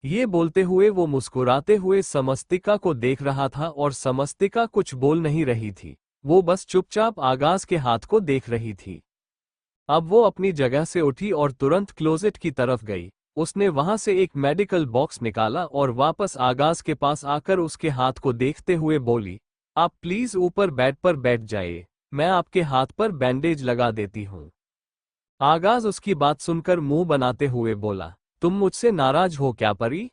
A: ये बोलते हुए वो मुस्कुराते हुए समस्तिका को देख रहा था और समस्तिका कुछ बोल नहीं रही थी, वो बस चुपचाप आगाज के हाथ को देख रही थी। अब वो अपनी जगह से उठी और तुरंत क्लोजेट की तरफ गई। उसने वहां से एक मेडिकल बॉक्स निकाला और वापस आगाज के पास आकर उसके हाथ को देखते हुए बोली, आप प्लीज ऊपर बेड पर बैठ जाइए, मैं आपके हाथ पर बैंडेज लगा देती हूँ। आगाज उसकी बात सुनकर मुंह बनाते हुए बोला, तुम मुझसे नाराज हो क्या परी?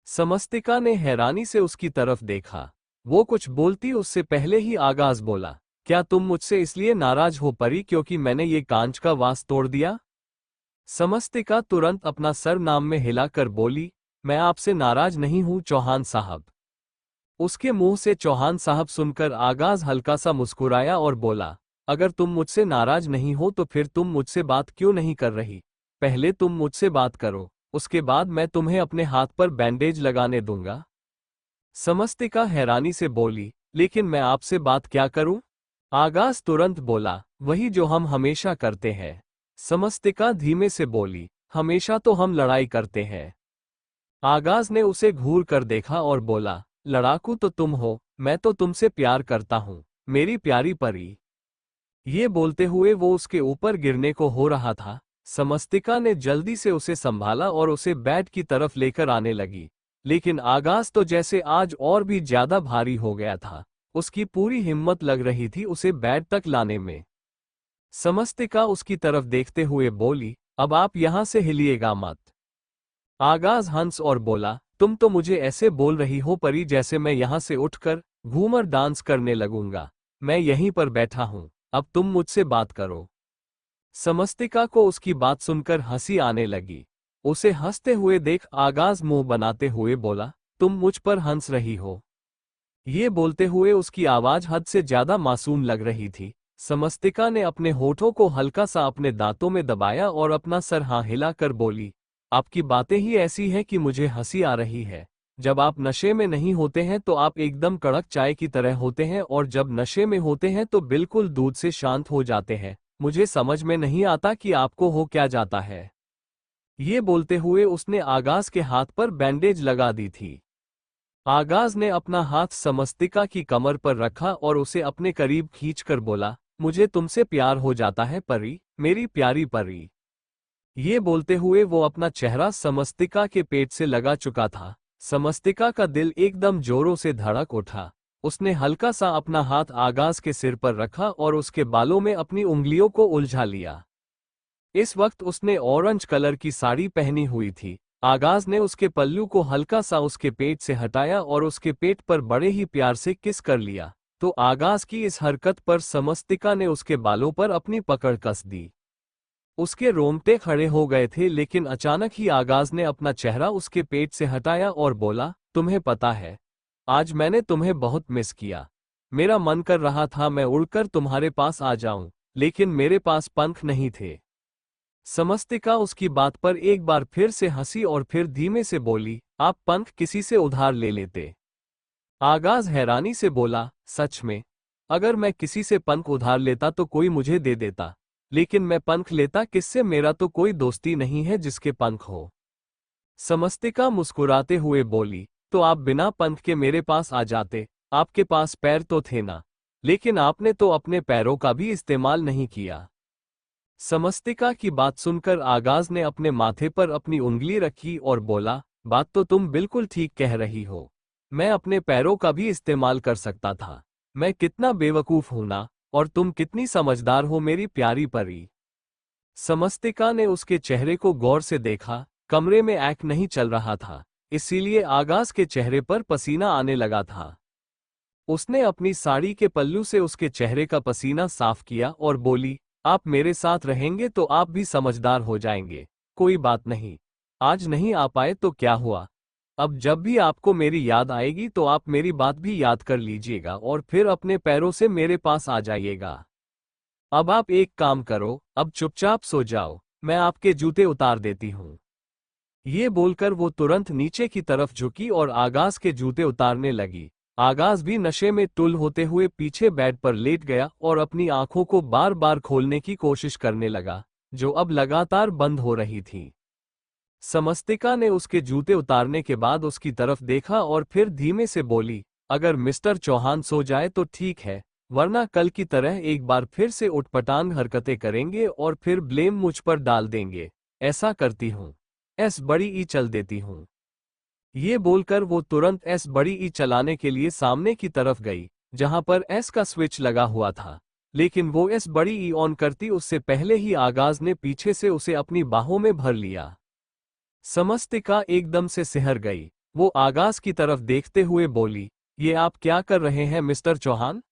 A: समस्तिका ने हैरानी से उसकी तरफ देखा। वो कुछ बोलती उससे पहले ही आगाज बोला, क्या तुम मुझसे इसलिए नाराज हो परी क्योंकि मैंने ये कांच का वास तोड़ दिया? समस्तिका तुरंत अपना सर नाम में हिलाकर बोली, मैं आपसे नाराज नहीं हूं चौहान साहब। उसके मुंह से चौहान साहब सुनकर आगाज हल्का सा मुस्कुराया और बोला, अगर तुम मुझसे नाराज नहीं हो तो फिर तुम मुझसे बात क्यों नहीं कर रही? पहले तुम मुझसे बात करो, उसके बाद मैं तुम्हें अपने हाथ पर बैंडेज लगाने दूंगा। समस्तिका हैरानी से बोली, लेकिन मैं आपसे बात क्या करूं? आगाज तुरंत बोला, वही जो हम हमेशा करते हैं। समस्तिका धीमे से बोली, हमेशा तो हम लड़ाई करते हैं। आगाज ने उसे घूर कर देखा और बोला, लड़ाकू तो तुम हो, मैं तो तुमसे प्यार करता हूं, मेरी प्यारी परी। ये बोलते हुए वो उसके ऊपर गिरने को हो रहा था। समस्तिका ने जल्दी से उसे संभाला और उसे बेड की तरफ लेकर आने लगी, लेकिन आगाज तो जैसे आज और भी ज्यादा भारी हो गया था। उसकी पूरी हिम्मत लग रही थी उसे बेड तक लाने में। समस्तिका उसकी तरफ देखते हुए बोली, अब आप यहां से हिलिएगा मत। आगाज हंस और बोला, तुम तो मुझे ऐसे बोल रही हो परी जैसे मैं यहां से उठकर घूमर डांस करने लगूंगा। मैं यहीं पर बैठा हूं, अब तुम मुझसे बात करो। समस्तिका को उसकी बात सुनकर हंसी आने लगी। उसे हंसते हुए देख आगाज मुंह बनाते हुए बोला, तुम मुझ पर हंस रही हो। ये बोलते हुए उसकी आवाज हद से ज्यादा मासूम लग रही थी। समस्तिका ने अपने होठों को हल्का सा अपने दांतों में दबाया और अपना सर हाँ हिलाकर बोली, आपकी बातें ही ऐसी हैं कि मुझे हंसी आ रही है। जब आप नशे में नहीं होते हैं तो आप एकदम कड़क चाय की तरह होते हैं, और जब नशे में होते हैं तो बिल्कुल दूध से शांत हो जाते हैं। मुझे समझ में नहीं आता कि आपको हो क्या जाता है। ये बोलते हुए उसने आगाज के हाथ पर बैंडेज लगा दी थी। आगाज ने अपना हाथ समस्तिका की कमर पर रखा और उसे अपने करीब खींचकर बोला, मुझे तुमसे प्यार हो जाता है परी, मेरी प्यारी परी। ये बोलते हुए वो अपना चेहरा समस्तिका के पेट से लगा चुका था। समस्तिका का दिल एकदम जोरों से धड़क उठा। उसने हल्का सा अपना हाथ आगाज के सिर पर रखा और उसके बालों में अपनी उंगलियों को उलझा लिया। इस वक्त उसने ऑरेंज कलर की साड़ी पहनी हुई थी। आगाज ने उसके पल्लू को हल्का सा उसके पेट से हटाया और उसके पेट पर बड़े ही प्यार से किस कर लिया। तो आगाज की इस हरकत पर समस्तिका ने उसके बालों पर अपनी पकड़ कस दी। उसके रोंगटे खड़े हो गए थे, लेकिन अचानक ही आगाज ने अपना चेहरा उसके पेट से हटाया और बोला, तुम्हें पता है, आज मैंने तुम्हें बहुत मिस किया। मेरा मन कर रहा था मैं उड़कर तुम्हारे पास आ जाऊं, लेकिन मेरे पास पंख नहीं थे। समस्तिका उसकी बात पर एक बार फिर से हंसी और फिर धीमे से बोली, आप पंख किसी से उधार ले लेते। आगाज हैरानी से बोला, सच में? अगर मैं किसी से पंख उधार लेता तो कोई मुझे दे देता, लेकिन मैं पंख लेता किससे? मेरा तो कोई दोस्ती नहीं है जिसके पंख हो। समस्तिका मुस्कुराते हुए बोली, तो आप बिना पंख के मेरे पास आ जाते। आपके पास पैर तो थे ना, लेकिन आपने तो अपने पैरों का भी इस्तेमाल नहीं किया। समस्तिका की बात सुनकर आगाज ने अपने माथे पर अपनी उंगली रखी और बोला, बात तो तुम बिल्कुल ठीक कह रही हो। मैं अपने पैरों का भी इस्तेमाल कर सकता था। मैं कितना बेवकूफ हूं ना, और तुम कितनी समझदार हो मेरी प्यारी परी। समस्तिका ने उसके चेहरे को गौर से देखा। कमरे में ऐक नहीं चल रहा था, इसीलिए आगाज के चेहरे पर पसीना आने लगा था। उसने अपनी साड़ी के पल्लू से उसके चेहरे का पसीना साफ किया और बोली, आप मेरे साथ रहेंगे तो आप भी समझदार हो जाएंगे। कोई बात नहीं, आज नहीं आ पाए तो क्या हुआ। अब जब भी आपको मेरी याद आएगी तो आप मेरी बात भी याद कर लीजिएगा और फिर अपने पैरों से मेरे पास आ जाइएगा। अब आप एक काम करो, अब चुपचाप सो जाओ, मैं आपके जूते उतार देती हूँ। ये बोलकर वो तुरंत नीचे की तरफ झुकी और आगाज के जूते उतारने लगी। आगाज भी नशे में टुल होते हुए पीछे बेड पर लेट गया और अपनी आंखों को बार बार खोलने की कोशिश करने लगा, जो अब लगातार बंद हो रही थी। समस्तिका ने उसके जूते उतारने के बाद उसकी तरफ देखा और फिर धीमे से बोली, अगर मिस्टर चौहान सो जाए तो ठीक है, वरना कल की तरह एक बार फिर से उटपटांग हरकतें करेंगे और फिर ब्लेम मुझ पर डाल देंगे। ऐसा करती हूँ, एस बड़ी ई चल देती हूँ। ये बोलकर वो तुरंत एस बड़ी ई चलाने के लिए सामने की तरफ गई, जहां पर एस का स्विच लगा हुआ था। लेकिन वो एस बड़ी ई ऑन करती उससे पहले ही आगाज ने पीछे से उसे अपनी बाहों में भर लिया। समस्तिका एकदम से सिहर गई। वो आगाज की तरफ देखते हुए बोली, ये आप क्या कर रहे हैं मिस्टर चौहान?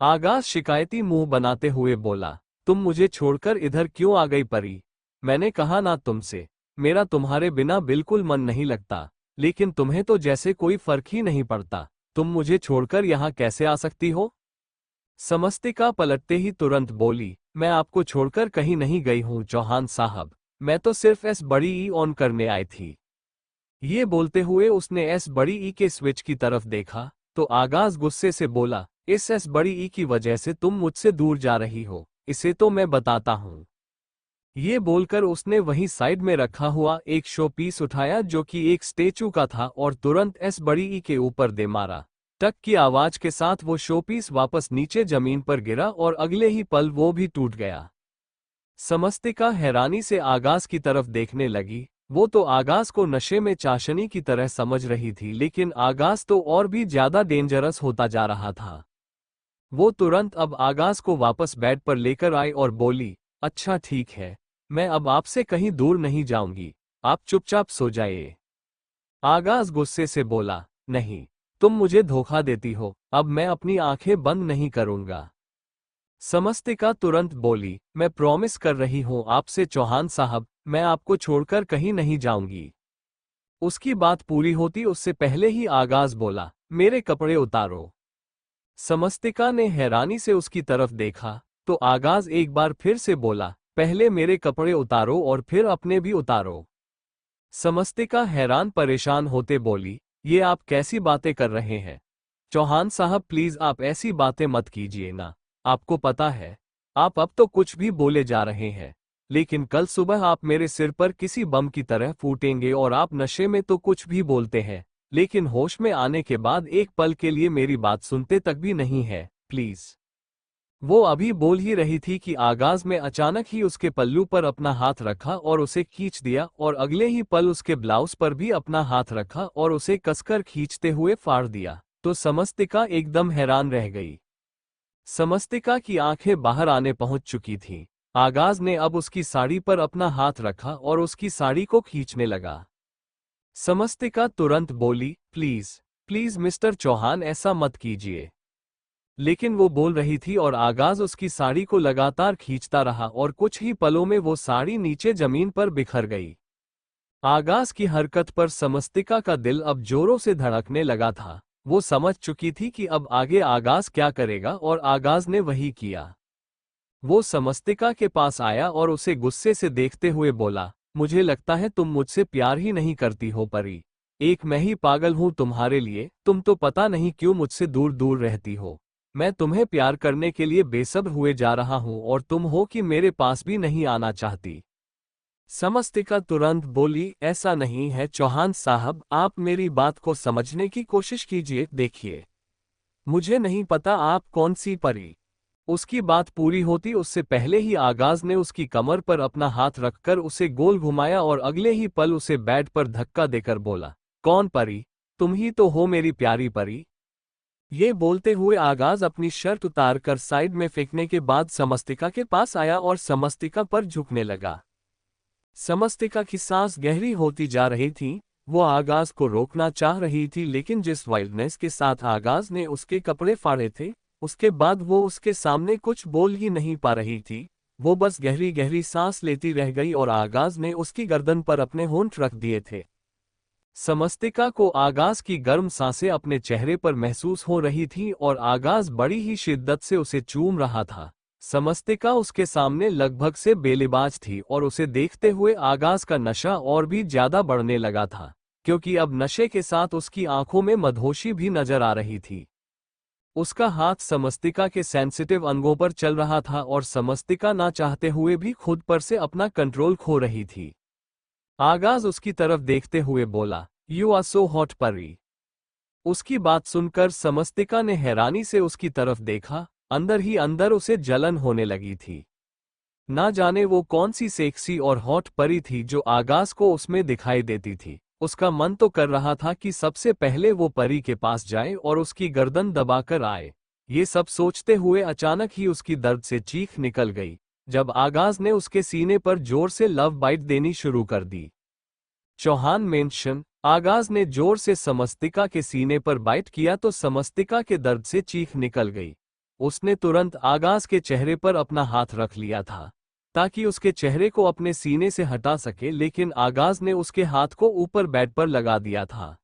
A: आगाज शिकायती मुंह बनाते हुए बोला, तुम मुझे छोड़कर इधर क्यों आ गई परी? मैंने कहा ना तुमसे, मेरा तुम्हारे बिना बिल्कुल मन नहीं लगता, लेकिन तुम्हें तो जैसे कोई फर्क ही नहीं पड़ता। तुम मुझे छोड़कर यहाँ कैसे आ सकती हो? समस्तिका पलटते ही तुरंत बोली, मैं आपको छोड़कर कहीं नहीं गई हूँ चौहान साहब, मैं तो सिर्फ एस बड़ी ई ऑन करने आई थी। ये बोलते हुए उसने एस बड़ी ई के स्विच की तरफ देखा, तो आगाज गुस्से से बोला, इस एस बड़ी ई की वजह से तुम मुझसे दूर जा रही हो, इसे तो मैं बताता हूँ। ये बोलकर उसने वहीं साइड में रखा हुआ एक शो पीस उठाया जो कि एक स्टेचू का था और तुरंत एस बड़ी ई के ऊपर दे मारा। टक की आवाज के साथ वो शोपीस वापस नीचे जमीन पर गिरा और अगले ही पल वो भी टूट गया। समस्तिका हैरानी से आगाज की तरफ देखने लगी। वो तो आगाज को नशे में चाशनी की तरह समझ रही थी, लेकिन आगाज तो और भी ज्यादा डेंजरस होता जा रहा था। वो तुरंत अब आगाज को वापस बेड पर लेकर आई और बोली, अच्छा ठीक है, मैं अब आपसे कहीं दूर नहीं जाऊंगी, आप चुपचाप सो जाइए। आगाज गुस्से से बोला, नहीं, तुम मुझे धोखा देती हो, अब मैं अपनी आंखें बंद नहीं करूंगा। समस्तिका तुरंत बोली, मैं प्रॉमिस कर रही हूं आपसे चौहान साहब, मैं आपको छोड़कर कहीं नहीं जाऊंगी। उसकी बात पूरी होती उससे पहले ही आगाज बोला, मेरे कपड़े उतारो। समस्तिका ने हैरानी से उसकी तरफ देखा तो आगाज एक बार फिर से बोला, पहले मेरे कपड़े उतारो और फिर अपने भी उतारो। समस्तिका हैरान परेशान होते बोली, ये आप कैसी बातें कर रहे हैं? चौहान साहब प्लीज आप ऐसी बातें मत कीजिए ना। आपको पता है, आप अब तो कुछ भी बोले जा रहे हैं, लेकिन कल सुबह आप मेरे सिर पर किसी बम की तरह फूटेंगे और आप नशे में तो कुछ भी बोलते हैं, लेकिन होश में आने के बाद एक पल के लिए मेरी बात सुनते तक भी नहीं है, प्लीज। वो अभी बोल ही रही थी कि आगाज में अचानक ही उसके पल्लू पर अपना हाथ रखा और उसे खींच दिया और अगले ही पल उसके ब्लाउज पर भी अपना हाथ रखा और उसे कसकर खींचते हुए फाड़ दिया। तो समस्तिका एकदम हैरान रह गई। समस्तिका की आंखें बाहर आने पहुंच चुकी थीं। आगाज ने अब उसकी साड़ी पर अपना हाथ रखा और उसकी साड़ी को खींचने लगा। समस्तिका तुरंत बोली, प्लीज प्लीज मिस्टर चौहान ऐसा मत कीजिए। लेकिन वो बोल रही थी और आगाज उसकी साड़ी को लगातार खींचता रहा और कुछ ही पलों में वो साड़ी नीचे जमीन पर बिखर गई। आगाज की हरकत पर समस्तिका का दिल अब जोरों से धड़कने लगा था। वो समझ चुकी थी कि अब आगे आगाज क्या करेगा और आगाज ने वही किया। वो समस्तिका के पास आया और उसे गुस्से से देखते हुए बोला, मुझे लगता है तुम मुझसे प्यार ही नहीं करती हो परी। एक मैं ही पागल हूं तुम्हारे लिए, तुम तो पता नहीं क्यों मुझसे दूर दूर रहती हो। मैं तुम्हें प्यार करने के लिए बेसब्र हुए जा रहा हूं और तुम हो कि मेरे पास भी नहीं आना चाहती। समस्तिका तुरंत बोली, ऐसा नहीं है चौहान साहब, आप मेरी बात को समझने की कोशिश कीजिए। देखिए, मुझे नहीं पता आप कौन सी परी। उसकी बात पूरी होती उससे पहले ही आगाज ने उसकी कमर पर अपना हाथ रखकर उसे गोल घुमाया और अगले ही पल उसे बेड पर धक्का देकर बोला, कौन परी? तुम ही तो हो मेरी प्यारी परी। ये बोलते हुए आगाज अपनी शर्ट उतारकर साइड में फेंकने के बाद समस्तिका के पास आया और समस्तिका पर झुकने लगा। समस्तिका की सांस गहरी होती जा रही थी। वो आगाज को रोकना चाह रही थी, लेकिन जिस वाइल्डनेस के साथ आगाज ने उसके कपड़े फाड़े थे, उसके बाद वो उसके सामने कुछ बोल ही नहीं पा रही थी। वो बस गहरी गहरी सांस लेती रह गई और आगाज ने उसकी गर्दन पर अपने होंठ रख दिए थे। समस्तिका को आगाज की गर्म सांसें अपने चेहरे पर महसूस हो रही थीं और आगाज बड़ी ही शिद्दत से उसे चूम रहा था। समस्तिका उसके सामने लगभग से बेलिबाज थी और उसे देखते हुए आगाज का नशा और भी ज्यादा बढ़ने लगा था, क्योंकि अब नशे के साथ उसकी आंखों में मदहोशी भी नजर आ रही थी। उसका हाथ समस्तिका के सेंसिटिव अंगों पर चल रहा था और समस्तिका ना चाहते हुए भी खुद पर से अपना कंट्रोल खो रही थी। आगाज उसकी तरफ देखते हुए बोला, यू आर सो हॉट परी। उसकी बात सुनकर समस्तिका ने हैरानी से उसकी तरफ देखा। अंदर ही अंदर उसे जलन होने लगी थी। ना जाने वो कौन सी सेक्सी और हॉट परी थी जो आगाज को उसमें दिखाई देती थी। उसका मन तो कर रहा था कि सबसे पहले वो परी के पास जाए और उसकी गर्दन दबाकर आए। ये सब सोचते हुए अचानक ही उसकी दर्द से चीख निकल गई जब आगाज ने उसके सीने पर जोर से लव बाइट देनी शुरू कर दी। चौहान मेंशन। आगाज ने जोर से समस्तिका के सीने पर बाइट किया तो समस्तिका के दर्द से चीख निकल गई। उसने तुरंत आगाज के चेहरे पर अपना हाथ रख लिया था ताकि उसके चेहरे को अपने सीने से हटा सके, लेकिन आगाज ने उसके हाथ को ऊपर बेड पर लगा दिया था।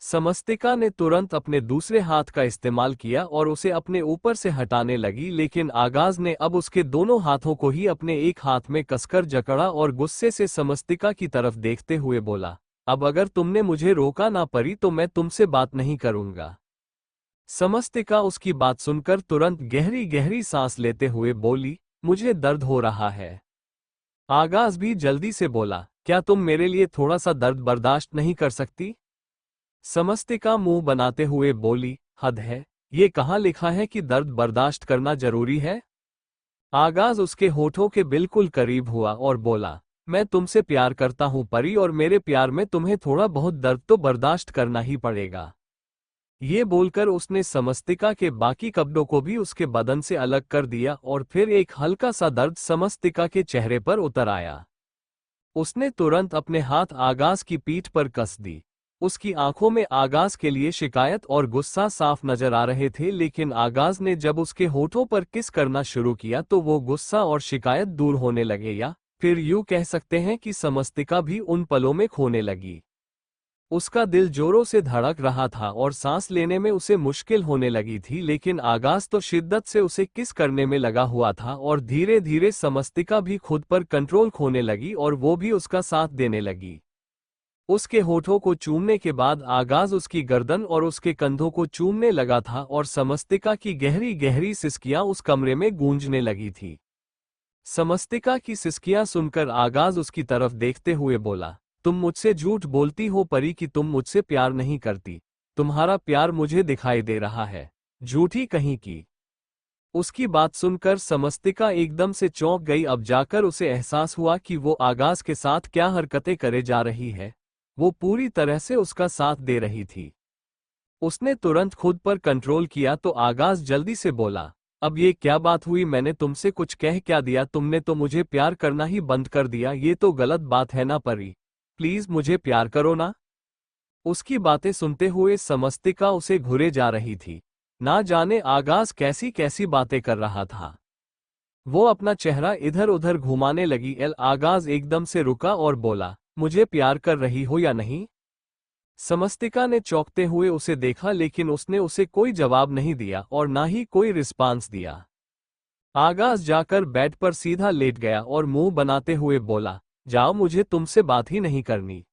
A: समस्तिका ने तुरंत अपने दूसरे हाथ का इस्तेमाल किया और उसे अपने ऊपर से हटाने लगी, लेकिन आगाज ने अब उसके दोनों हाथों को ही अपने एक हाथ में कसकर जकड़ा और गुस्से से समस्तिका की तरफ देखते हुए बोला, अब अगर तुमने मुझे रोका ना परी तो मैं तुमसे बात नहीं करूंगा। समस्तिका उसकी बात सुनकर तुरंत गहरी गहरी सांस लेते हुए बोली, मुझे दर्द हो रहा है। आगाज भी जल्दी से बोला, क्या तुम मेरे लिए थोड़ा सा दर्द बर्दाश्त नहीं कर सकती? समस्तिका मुंह बनाते हुए बोली, हद है, ये कहाँ लिखा है कि दर्द बर्दाश्त करना जरूरी है? आगाज उसके होठों के बिल्कुल करीब हुआ और बोला, मैं तुमसे प्यार करता हूं परी और मेरे प्यार में तुम्हें थोड़ा बहुत दर्द तो बर्दाश्त करना ही पड़ेगा। ये बोलकर उसने समस्तिका के बाकी कपड़ों को भी उसके बदन से अलग कर दिया और फिर एक हल्का सा दर्द समस्तिका के चेहरे पर उतर आया। उसने तुरंत अपने हाथ आगाज की पीठ पर कस दी। उसकी आंखों में आगाज के लिए शिकायत और गुस्सा साफ नजर आ रहे थे, लेकिन आगाज ने जब उसके होठों पर किस करना शुरू किया तो वो गुस्सा और शिकायत दूर होने लगे, या फिर यूं कह सकते हैं कि समस्तिका भी उन पलों में खोने लगी। उसका दिल जोरों से धड़क रहा था और सांस लेने में उसे मुश्किल होने लगी थी, लेकिन आगाज तो शिद्दत से उसे किस करने में लगा हुआ था और धीरे धीरे समस्तिका भी खुद पर कंट्रोल खोने लगी और वो भी उसका साथ देने लगी। उसके होठों को चूमने के बाद आगाज उसकी गर्दन और उसके कंधों को चूमने लगा था और समस्तिका की गहरी गहरी सिसकियां उस कमरे में गूंजने लगी थी। समस्तिका की सिसकियां सुनकर आगाज उसकी तरफ देखते हुए बोला, तुम मुझसे झूठ बोलती हो परी कि तुम मुझसे प्यार नहीं करती। तुम्हारा प्यार मुझे दिखाई दे रहा है, झूठी कहीं की। उसकी बात सुनकर समस्तिका एकदम से चौंक गई। अब जाकर उसे एहसास हुआ कि वो आगाज के साथ क्या हरकतें करे जा रही है। वो पूरी तरह से उसका साथ दे रही थी। उसने तुरंत खुद पर कंट्रोल किया तो आगाज जल्दी से बोला, अब ये क्या बात हुई? मैंने तुमसे कुछ कह क्या दिया? तुमने तो मुझे प्यार करना ही बंद कर दिया। ये तो गलत बात है ना परी, प्लीज मुझे प्यार करो ना। उसकी बातें सुनते हुए समस्तिका उसे घुरे जा रही थी। ना जाने आगाज कैसी कैसी बातें कर रहा था। वो अपना चेहरा इधर उधर घुमाने लगी। आगाज एकदम से रुका और बोला, मुझे प्यार कर रही हो या नहीं? समस्तिका ने चौंकते हुए उसे देखा, लेकिन उसने उसे कोई जवाब नहीं दिया और ना ही कोई रिस्पांस दिया। आगाज जाकर बेड पर सीधा लेट गया और मुंह बनाते हुए बोला, जाओ, मुझे तुमसे बात ही नहीं करनी।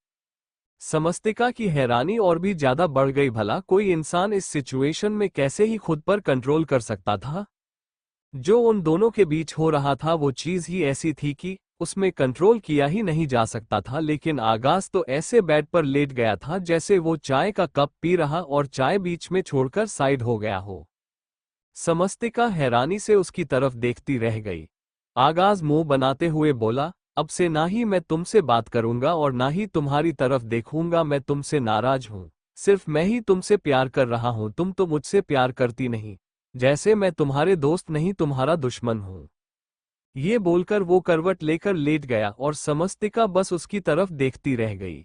A: समस्तिका की हैरानी और भी ज्यादा बढ़ गई। भला कोई इंसान इस सिचुएशन में कैसे ही खुद पर कंट्रोल कर सकता था? जो उन दोनों के बीच हो रहा था वो चीज ही ऐसी थी कि उसमें कंट्रोल किया ही नहीं जा सकता था। लेकिन आगाज तो ऐसे बेड पर लेट गया था जैसे वो चाय का कप पी रहा और चाय बीच में छोड़कर साइड हो गया हो। समस्तिका हैरानी से उसकी तरफ देखती रह गई। आगाज मुंह बनाते हुए बोला, अब से ना ही मैं तुमसे बात करूंगा और ना ही तुम्हारी तरफ देखूंगा। मैं तुमसे नाराज हूं। सिर्फ मैं ही तुमसे प्यार कर रहा हूं, तुम तो मुझसे प्यार करती नहीं। जैसे मैं तुम्हारे दोस्त नहीं, तुम्हारा दुश्मन हूं। ये बोलकर वो करवट लेकर लेट गया और समस्तिका बस उसकी तरफ देखती रह गई।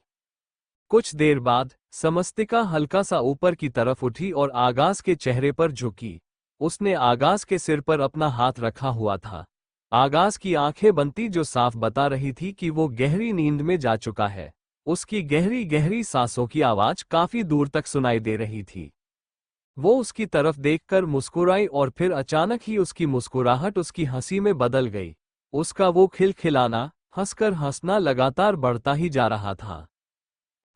A: कुछ देर बाद समस्तिका हल्का सा ऊपर की तरफ उठी और आगाज के चेहरे पर झुकी। उसने आगाज के सिर पर अपना हाथ रखा हुआ था। आगाज की आंखें बनती जो साफ बता रही थी कि वो गहरी नींद में जा चुका है। उसकी गहरी गहरी सांसों की आवाज काफी दूर तक सुनाई दे रही थी। वो उसकी तरफ देखकर मुस्कुराई और फिर अचानक ही उसकी मुस्कुराहट उसकी हंसी में बदल गई। उसका वो खिलखिलाना, हंसकर हंसना लगातार बढ़ता ही जा रहा था।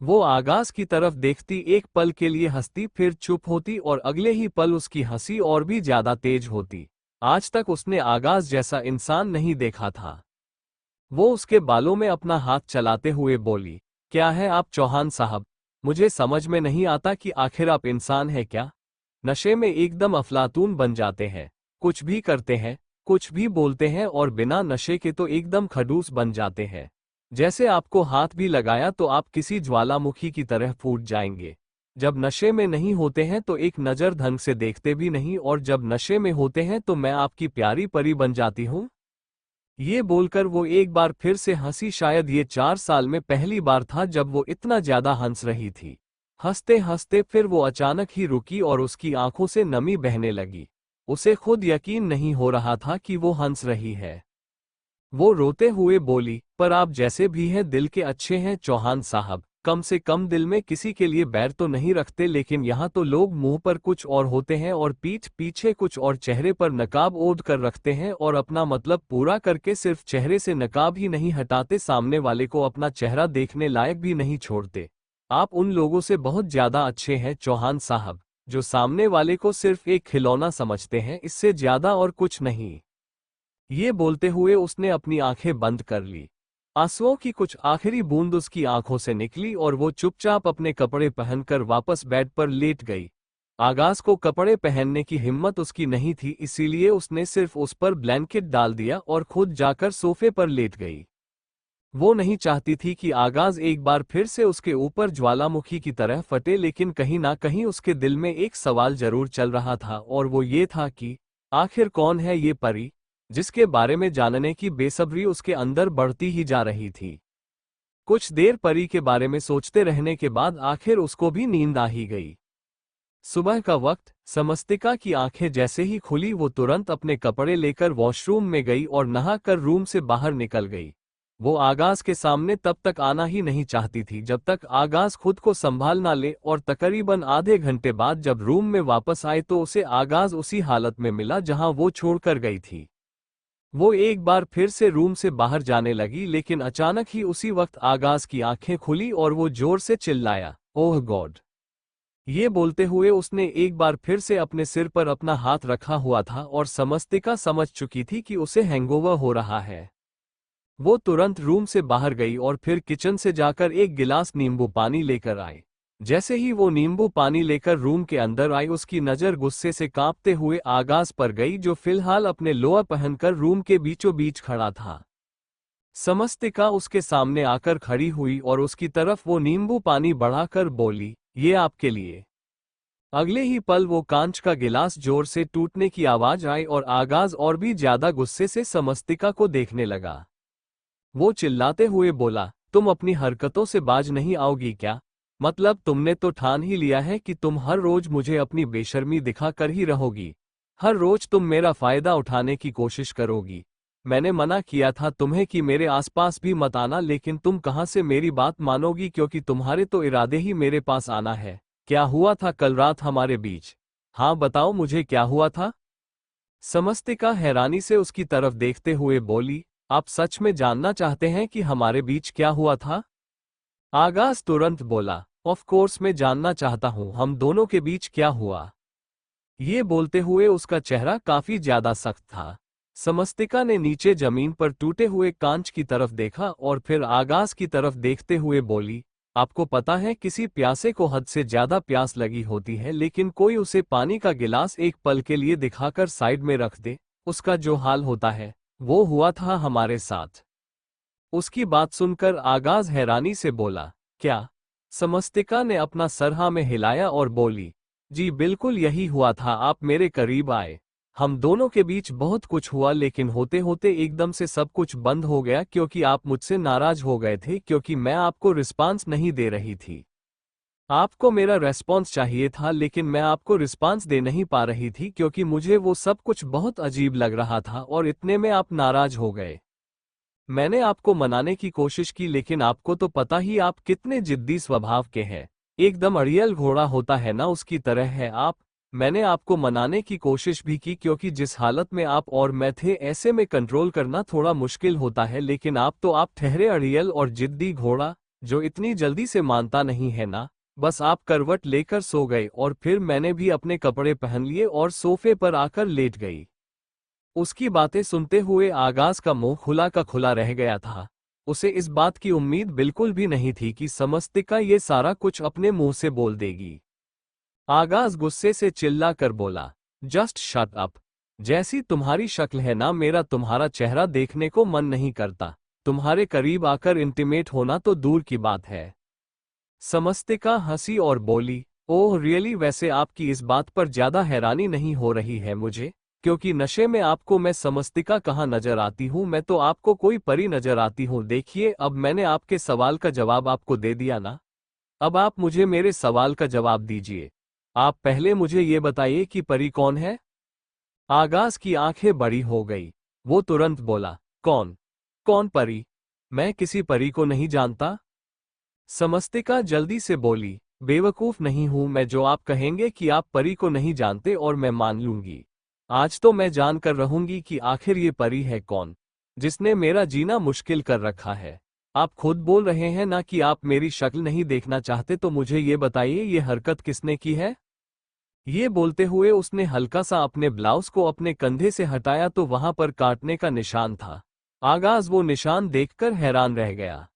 A: वो आगाज की तरफ देखती, एक पल के लिए हंसती, फिर चुप होती और अगले ही पल उसकी हंसी और भी ज्यादा तेज होती। आज तक उसने आगाज जैसा इंसान नहीं देखा था। वो उसके बालों में अपना हाथ चलाते हुए बोली, क्या है आप चौहान साहब? मुझे समझ में नहीं आता कि आखिर आप इंसान हैं क्या? नशे में एकदम अफलातून बन जाते हैं, कुछ भी करते हैं, कुछ भी बोलते हैं और बिना नशे के तो एकदम खड़ूस बन जाते हैं। जैसे आपको हाथ भी लगाया तो आप किसी ज्वालामुखी की तरह फूट जाएंगे। जब नशे में नहीं होते हैं तो एक नज़र ढंग से देखते भी नहीं, और जब नशे में होते हैं तो मैं आपकी प्यारी परी बन जाती हूँ। ये बोलकर वो एक बार फिर से हंसी। शायद ये 4 साल में पहली बार था जब वो इतना ज्यादा हंस रही थी। हंसते हंसते फिर वो अचानक ही रुकी और उसकी आंखों से नमी बहने लगी। उसे खुद यकीन नहीं हो रहा था कि वो हंस रही है। वो रोते हुए बोली, पर आप जैसे भी हैं दिल के अच्छे हैं चौहान साहब। कम से कम दिल में किसी के लिए बैर तो नहीं रखते, लेकिन यहाँ तो लोग मुंह पर कुछ और होते हैं और पीठ पीछे कुछ और, चेहरे पर नकाब ओढ़ कर रखते हैं और अपना मतलब पूरा करके सिर्फ चेहरे से नकाब ही नहीं हटाते, सामने वाले को अपना चेहरा देखने लायक भी नहीं छोड़ते। आप उन लोगों से बहुत ज्यादा अच्छे हैं चौहान साहब, जो सामने वाले को सिर्फ एक खिलौना समझते हैं, इससे ज्यादा और कुछ नहीं। ये बोलते हुए उसने अपनी आंखें बंद कर ली। आंसुओं की कुछ आखिरी बूंद उसकी आंखों से निकली और वो चुपचाप अपने कपड़े पहनकर वापस बेड पर लेट गई। आगाज को कपड़े पहनने की हिम्मत उसकी नहीं थी, इसीलिए उसने सिर्फ उस पर ब्लैंकेट डाल दिया और खुद जाकर सोफे पर लेट गई। वो नहीं चाहती थी कि आगाज एक बार फिर से उसके ऊपर ज्वालामुखी की तरह फटे, लेकिन कहीं ना कहीं उसके दिल में एक सवाल जरूर चल रहा था, और वो ये था कि आखिर कौन है ये परी, जिसके बारे में जानने की बेसब्री उसके अंदर बढ़ती ही जा रही थी। कुछ देर परी के बारे में सोचते रहने के बाद आखिर उसको भी नींद आ ही गई। सुबह का वक्त, समस्तिका की आंखें जैसे ही खुली वो तुरंत अपने कपड़े लेकर वॉशरूम में गई और नहा कर रूम से बाहर निकल गई। वो आगाज के सामने तब तक आना ही नहीं चाहती थी जब तक आगाज खुद को संभाल ना ले, और तकरीबन आधे घंटे बाद जब रूम में वापस आए तो उसे आगाज उसी हालत में मिला जहां वो छोड़कर गई थी। वो एक बार फिर से रूम से बाहर जाने लगी, लेकिन अचानक ही उसी वक्त आगाज की आंखें खुली और वो जोर से चिल्लाया, ओह गॉड। ये बोलते हुए उसने एक बार फिर से अपने सिर पर अपना हाथ रखा हुआ था और समस्तिका समझ चुकी थी कि उसे हैंगओवर हो रहा है। वो तुरंत रूम से बाहर गई और फिर किचन से जाकर एक गिलास नींबू पानी लेकर आई। जैसे ही वो नींबू पानी लेकर रूम के अंदर आई, उसकी नज़र गुस्से से कांपते हुए आगाज पर गई जो फिलहाल अपने लोअर पहनकर रूम के बीचों बीच खड़ा था। समस्तिका उसके सामने आकर खड़ी हुई और उसकी तरफ वो नींबू पानी बढ़ाकर बोली, ये आपके लिए। अगले ही पल वो कांच का गिलास जोर से टूटने की आवाज आई और आगाज और भी ज्यादा गुस्से से समस्तिका को देखने लगा। वो चिल्लाते हुए बोला, तुम अपनी हरकतों से बाज नहीं आओगी क्या? मतलब तुमने तो ठान ही लिया है कि तुम हर रोज मुझे अपनी बेशर्मी दिखा कर ही रहोगी। हर रोज तुम मेरा फायदा उठाने की कोशिश करोगी। मैंने मना किया था तुम्हें कि मेरे आसपास भी मत आना, लेकिन तुम कहां से मेरी बात मानोगी, क्योंकि तुम्हारे तो इरादे ही मेरे पास आना है। क्या हुआ था कल रात हमारे बीच? हाँ बताओ मुझे, क्या हुआ था? समस्तिका हैरानी से उसकी तरफ देखते हुए बोली, आप सच में जानना चाहते हैं कि हमारे बीच क्या हुआ था? आगाज तुरंत बोला, ऑफ कोर्स मैं जानना चाहता हूं, हम दोनों के बीच क्या हुआ। ये बोलते हुए उसका चेहरा काफी ज्यादा सख्त था। समस्तिका ने नीचे जमीन पर टूटे हुए कांच की तरफ देखा और फिर आगाज की तरफ देखते हुए बोली, आपको पता है किसी प्यासे को हद से ज्यादा प्यास लगी होती है, लेकिन कोई उसे पानी का गिलास एक पल के लिए दिखाकर साइड में रख दे, उसका जो हाल होता है वो हुआ था हमारे साथ। उसकी बात सुनकर आगाज हैरानी से बोला, क्या? समस्तिका ने अपना सर हाँ में हिलाया और बोली, जी बिल्कुल यही हुआ था, आप मेरे करीब आए। हम दोनों के बीच बहुत कुछ हुआ, लेकिन होते होते एकदम से सब कुछ बंद हो गया क्योंकि आप मुझसे नाराज हो गए थे, क्योंकि मैं आपको रिस्पांस नहीं दे रही थी। आपको मेरा रेस्पॉन्स चाहिए था, लेकिन मैं आपको रिस्पांस दे नहीं पा रही थी क्योंकि मुझे वो सब कुछ बहुत अजीब लग रहा था, और इतने में आप नाराज हो गए। मैंने आपको मनाने की कोशिश की, लेकिन आपको तो पता ही आप कितने जिद्दी स्वभाव के हैं। एकदम अड़ियल घोड़ा होता है ना, उसकी तरह है आप। मैंने आपको मनाने की कोशिश भी की क्योंकि जिस हालत में आप और मैं थे, ऐसे में कंट्रोल करना थोड़ा मुश्किल होता है, लेकिन आप ठहरे अड़ियल और जिद्दी घोड़ा जो इतनी जल्दी से मानता नहीं है ना। बस आप करवट लेकर सो गए और फिर मैंने भी अपने कपड़े पहन लिए और सोफे पर आकर लेट गई। उसकी बातें सुनते हुए आगाज का मुंह खुला का खुला रह गया था। उसे इस बात की उम्मीद बिल्कुल भी नहीं थी कि समस्तिका ये सारा कुछ अपने मुंह से बोल देगी। आगाज गुस्से से चिल्ला कर बोला, जस्ट शट अप। जैसी तुम्हारी शक्ल है ना, मेरा तुम्हारा चेहरा देखने को मन नहीं करता। तुम्हारे करीब आकर इंटीमेट होना तो दूर की बात है। समस्तिका हंसी और बोली, ओह रियली? वैसे आपकी इस बात पर ज्यादा हैरानी नहीं हो रही है मुझे, क्योंकि नशे में आपको मैं समस्तिका कहाँ नजर आती हूँ, मैं तो आपको कोई परी नजर आती हूँ। देखिए, अब मैंने आपके सवाल का जवाब आपको दे दिया ना, अब आप मुझे मेरे सवाल का जवाब दीजिए। आप पहले मुझे ये बताइए कि परी कौन है? आगाज की आंखें बड़ी हो गई। वो तुरंत बोला, कौन? कौन परी? मैं किसी परी को नहीं जानता। समस्तिका जल्दी से बोली, बेवकूफ नहीं हूं मैं जो आप कहेंगे कि आप परी को नहीं जानते और मैं मान लूंगी। आज तो मैं जान कर रहूंगी कि आखिर ये परी है कौन, जिसने मेरा जीना मुश्किल कर रखा है। आप खुद बोल रहे हैं ना कि आप मेरी शक्ल नहीं देखना चाहते, तो मुझे ये बताइए ये हरकत किसने की है? ये बोलते हुए उसने हल्का सा अपने ब्लाउज को अपने कंधे से हटाया तो वहां पर काटने का निशान था। आगाज वो निशान देखकर हैरान रह गया।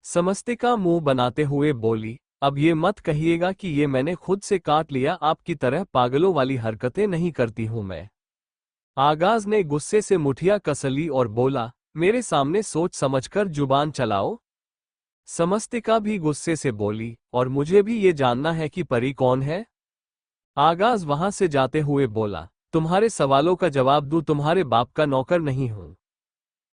A: समस्तिका मुंह बनाते हुए बोली, अब ये मत कहिएगा कि ये मैंने खुद से काट लिया, आपकी तरह पागलों वाली हरकतें नहीं करती हूं मैं। आगाज ने गुस्से से मुठिया कस ली और बोला, मेरे सामने सोच समझकर जुबान चलाओ। समस्तिका भी गुस्से से बोली, और मुझे भी ये जानना है कि परी कौन है। आगाज वहां से जाते हुए बोला, तुम्हारे सवालों का जवाब दूं, तुम्हारे बाप का नौकर नहीं हूं।